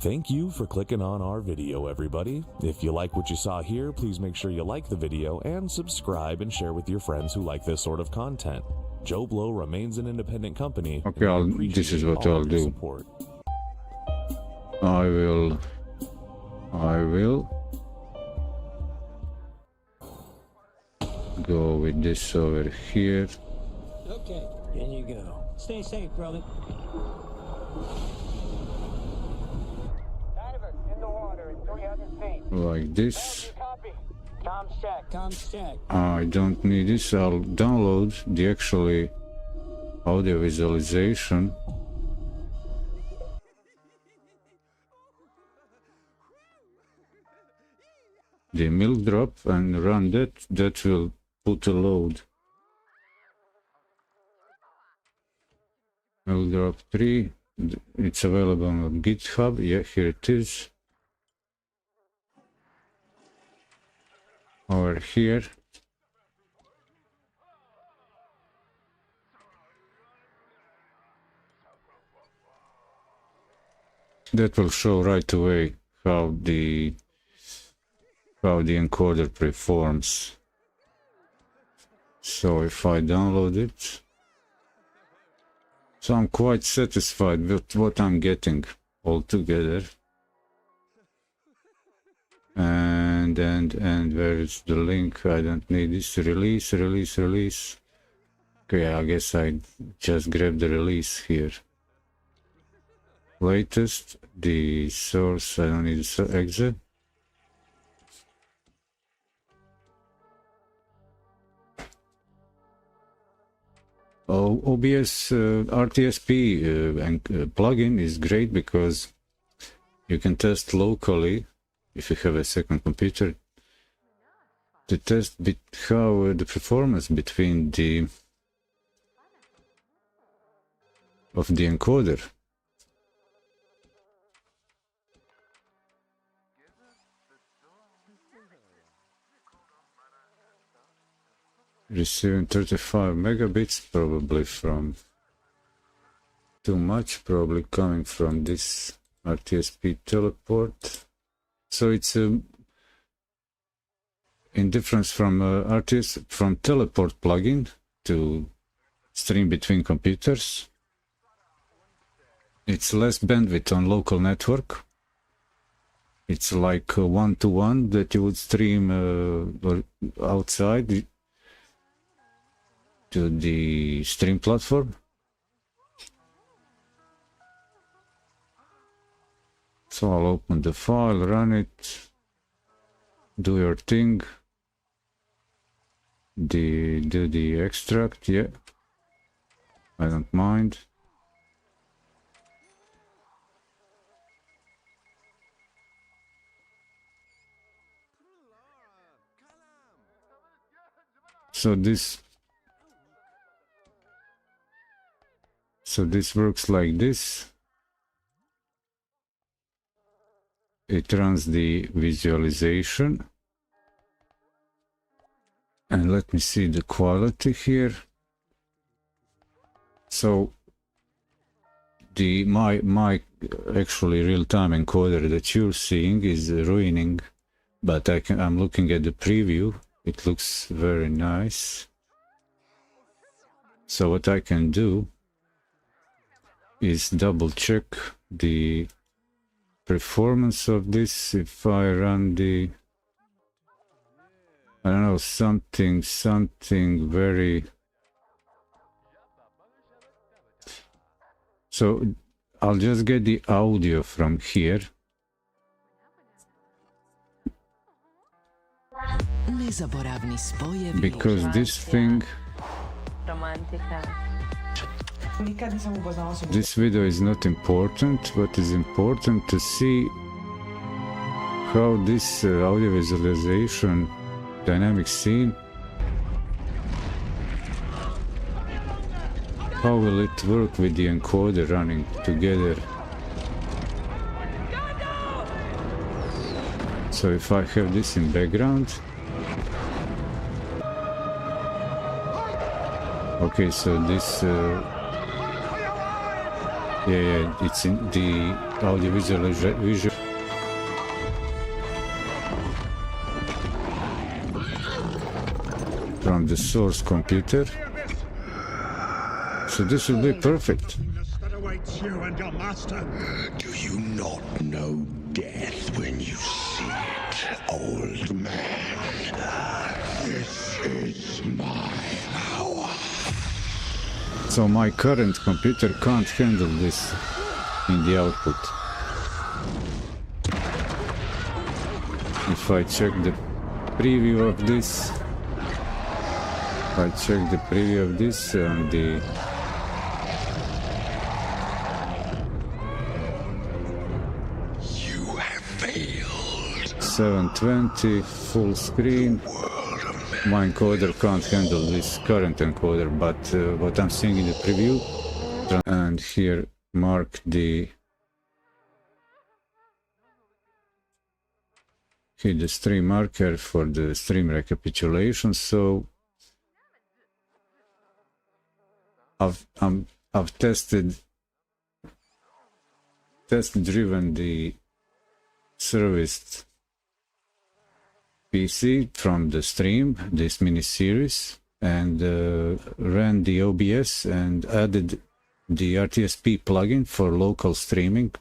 Thank you for clicking on our video, everybody. If you like what you saw here, please make sure you like the video and subscribe and share with your friends who like this sort of content. Joe Blow remains an independent company. Okay, this is what I'll do. Support. I will go with this over here. Okay, in you go. Stay safe, brother. In the water at 300 feet. Like this. Copy. Comms check. Comms check. I don't need this. I'll download the actually audio visualization. The milk drop and run that. That will put a load. Milk drop 3. It's available on GitHub. Yeah, here it is. Over here. That will show right away how the encoder performs. So if I download it, so I'm quite satisfied with what I'm getting altogether. And where is the link? I don't need this. Release. Okay, I guess I just grab the release here. Latest, the source, I don't need the exit. Oh, OBS RTSP plugin is great because you can test locally if you have a second computer to test how the performance between of the encoder. Receiving 35 megabits, probably from too much, probably coming from this RTSP teleport. So it's in difference from from teleport plugin to stream between computers. It's less bandwidth on local network. It's like 1-to-1 that you would stream outside to the stream platform. So I'll open the file, run it, do your thing, do the extract, yeah, I don't mind. So this works like this. It runs the visualization. And let me see the quality here. So my actually real-time encoder that you're seeing is ruining, but I'm looking at the preview. It looks very nice. So what I can do is double check the performance of this. If I run the, I don't know, something very, so I'll just get the audio from here. Because this thing, this video is not important. What is important to see how this audio visualization dynamic scene, how will it work with the encoder running together. So if I have this in background, okay, so this yeah, it's in audio visual from the source computer. So this will be perfect. That awaits you and your master. Do you not know death when you see it, old man? This is my hour. So my current computer can't handle this in the output. If I check the preview of this, and the You have failed. 720 full screen. My encoder can't handle this current encoder, but what I'm seeing in the preview, and here mark the hit the stream marker for the stream recapitulation. So I've test-driven the serviced PC from the stream, this mini series, and ran the OBS and added the RTSP plugin for local streaming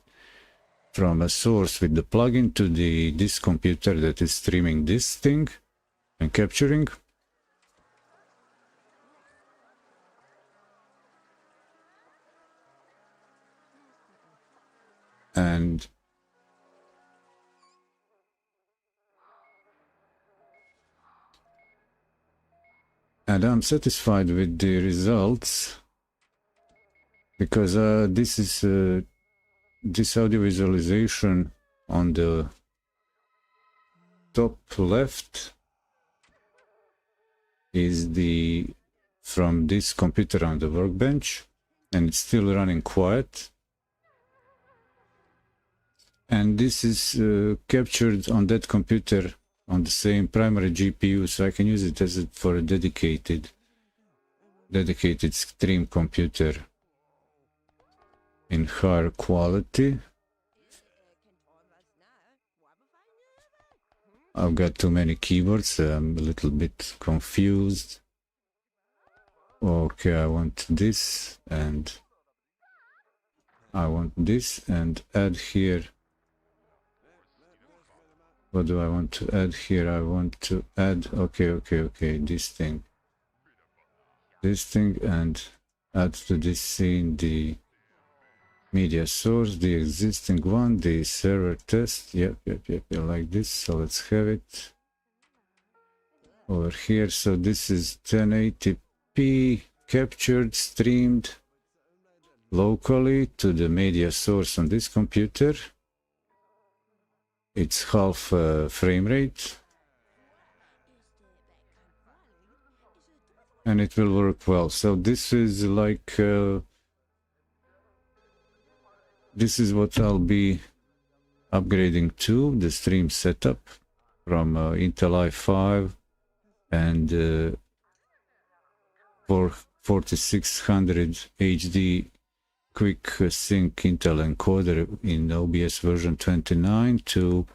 from a source with the plugin to this computer that is streaming this thing and capturing. And I'm satisfied with the results, because this is this audio visualization on the top left is from this computer on the workbench, and it's still running quiet. And this is captured on that computer on the same primary GPU, so I can use it for a dedicated stream computer in higher quality. I've got too many keywords, I'm a little bit confused. Okay, I want this, and I want this, and add here. What do I want to add here? I want to add, okay, this thing, and add to this scene the media source, the existing one, the server test. Yep, like this. So let's have it over here. So this is 1080p captured, streamed locally to the media source on this computer. It's half frame rate, and it will work well. So this is like this is what I'll be upgrading to, the stream setup from Intel i5 and 4600 HD quick sync Intel encoder in OBS version 29 to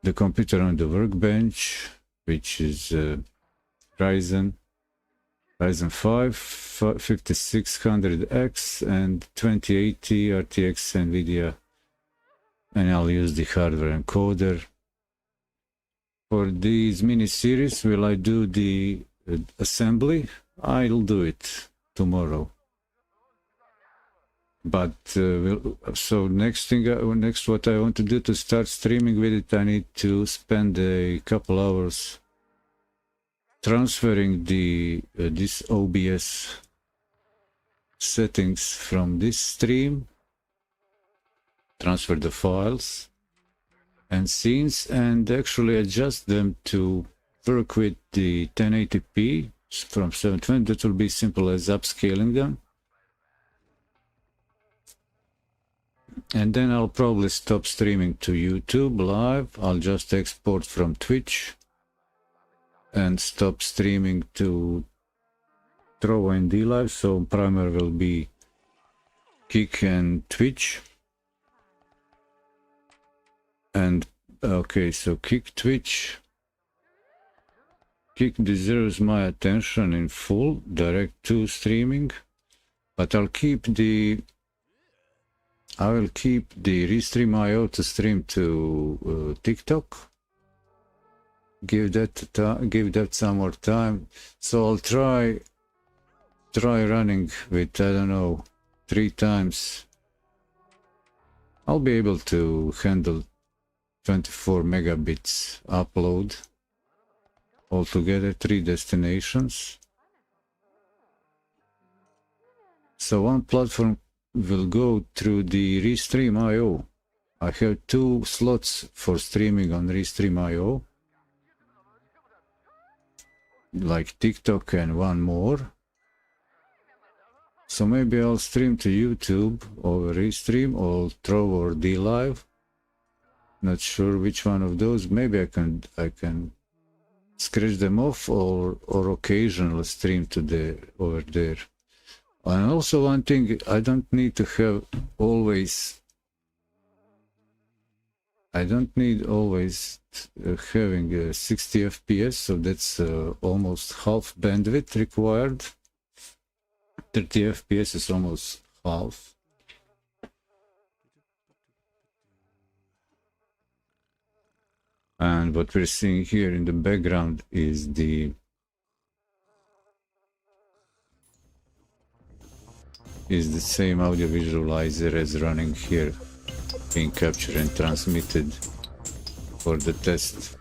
the computer on the workbench, which is Ryzen 5 5600X and 2080 RTX NVIDIA, and I'll use the hardware encoder. For these mini series, will I do the assembly? I'll do it tomorrow. But so next what I want to do to start streaming with it, I need to spend a couple hours transferring this OBS settings from this stream, transfer the files and scenes, and actually adjust them to work with the 1080p from 720. That will be simple as upscaling them. And then I'll probably stop streaming to YouTube live. I'll just export from Twitch and stop streaming to Trovo and D Live. So primary will be Kick and Twitch, And okay, so kick Twitch. Kick deserves my attention in full, direct to streaming, but I will keep the Restream IO to stream to TikTok. Give that some more time. So I'll try running with, I don't know, 3 times. I'll be able to handle 24 megabits upload. Altogether 3 destinations. So one platform will go through the Restream IO. I have 2 slots for streaming on Restream IO, like TikTok, and 1 more. So maybe I'll stream to YouTube over Restream or Throw or DLive. Not sure which one of those. Maybe I can scratch them off or occasional stream to over there. And also one thing, I don't need always having 60 FPS, so that's almost half bandwidth required. 30 FPS is almost half. And what we're seeing here in the background is the same audio visualizer as running here, being captured and transmitted for the test.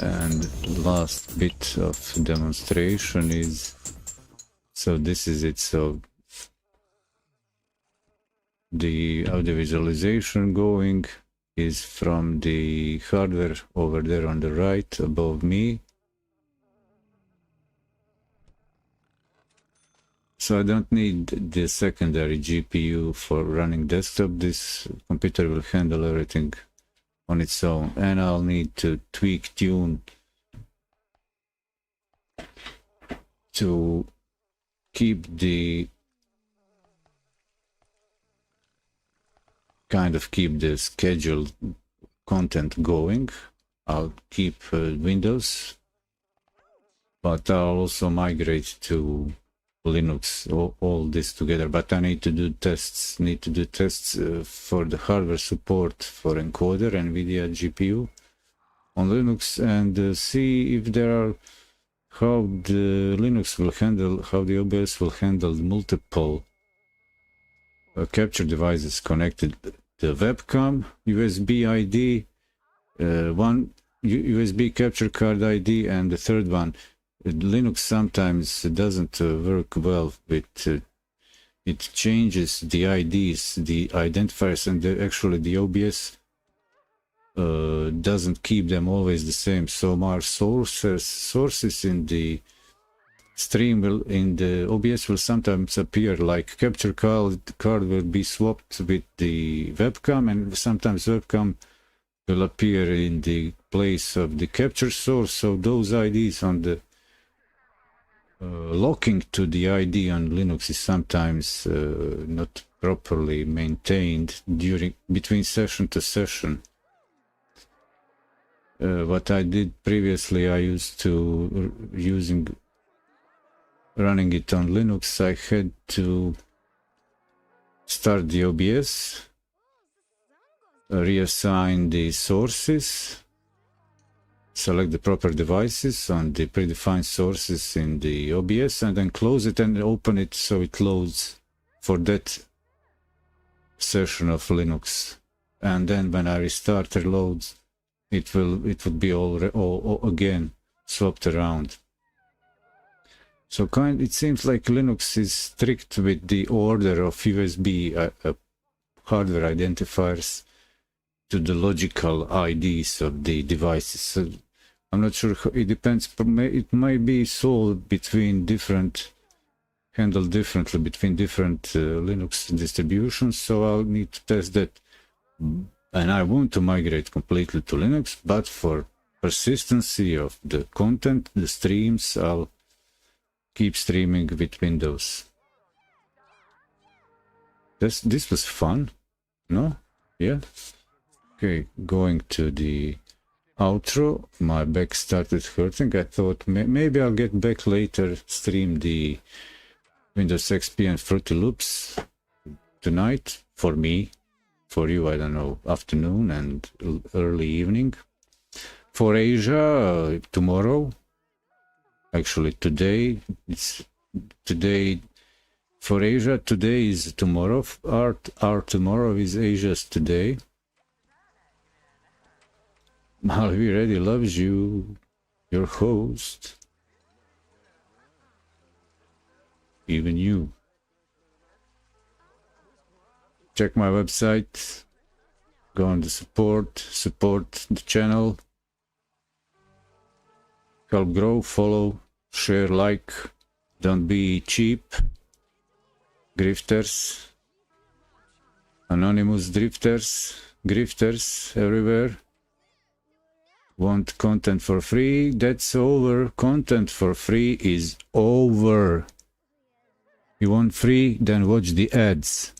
And last bit of demonstration is, so this is it. So the audio visualization going is from the hardware over there on the right above me. So I don't need the secondary GPU for running desktop. This computer will handle everything on its own, and I'll need to tune to keep the scheduled content going. I'll keep Windows, but I'll also migrate to Linux, all this together. But I need to do tests. For the hardware support for encoder, NVIDIA GPU on Linux, and see if there are how the OBS will handle multiple capture devices connected. The webcam, USB ID, one USB capture card ID, and the third one. Linux sometimes doesn't work well with it changes the IDs, the identifiers, and actually the OBS doesn't keep them always the same. So our sources in the stream in the OBS will sometimes appear like capture card will be swapped with the webcam, and sometimes webcam will appear in the place of the capture source. So those IDs on the locking to the ID on Linux is sometimes not properly maintained between session to session. What I did previously, I used to running it on Linux. I had to start the OBS, reassign the sources, select the proper devices on the predefined sources in the OBS, and then close it and open it so it loads for that session of Linux. And then when I restart the loads, it would be all again swapped around. So it seems like Linux is strict with the order of USB hardware identifiers to the logical IDs of the devices. So I'm not sure, it depends, it might be handled differently between different Linux distributions, so I'll need to test that. And I want to migrate completely to Linux, but for persistency of the content, the streams, I'll keep streaming with Windows. This was fun, no? Yeah. Okay, going to the outro. My back started hurting. I thought maybe I'll get back later, stream the Windows XP and Fruity Loops tonight. For me, for you, I don't know, afternoon and early evening. For Asia, tomorrow. Actually, today, it's today. For Asia, today is tomorrow. Our tomorrow is Asia's today. Malvi Ready loves you, your host. Even you. Check my website. Go on the support the channel. Help grow, follow, share, like. Don't be cheap. Grifters. Anonymous drifters. Grifters everywhere. Want content for free? That's over. Content for free is over. You want free? Then watch the ads.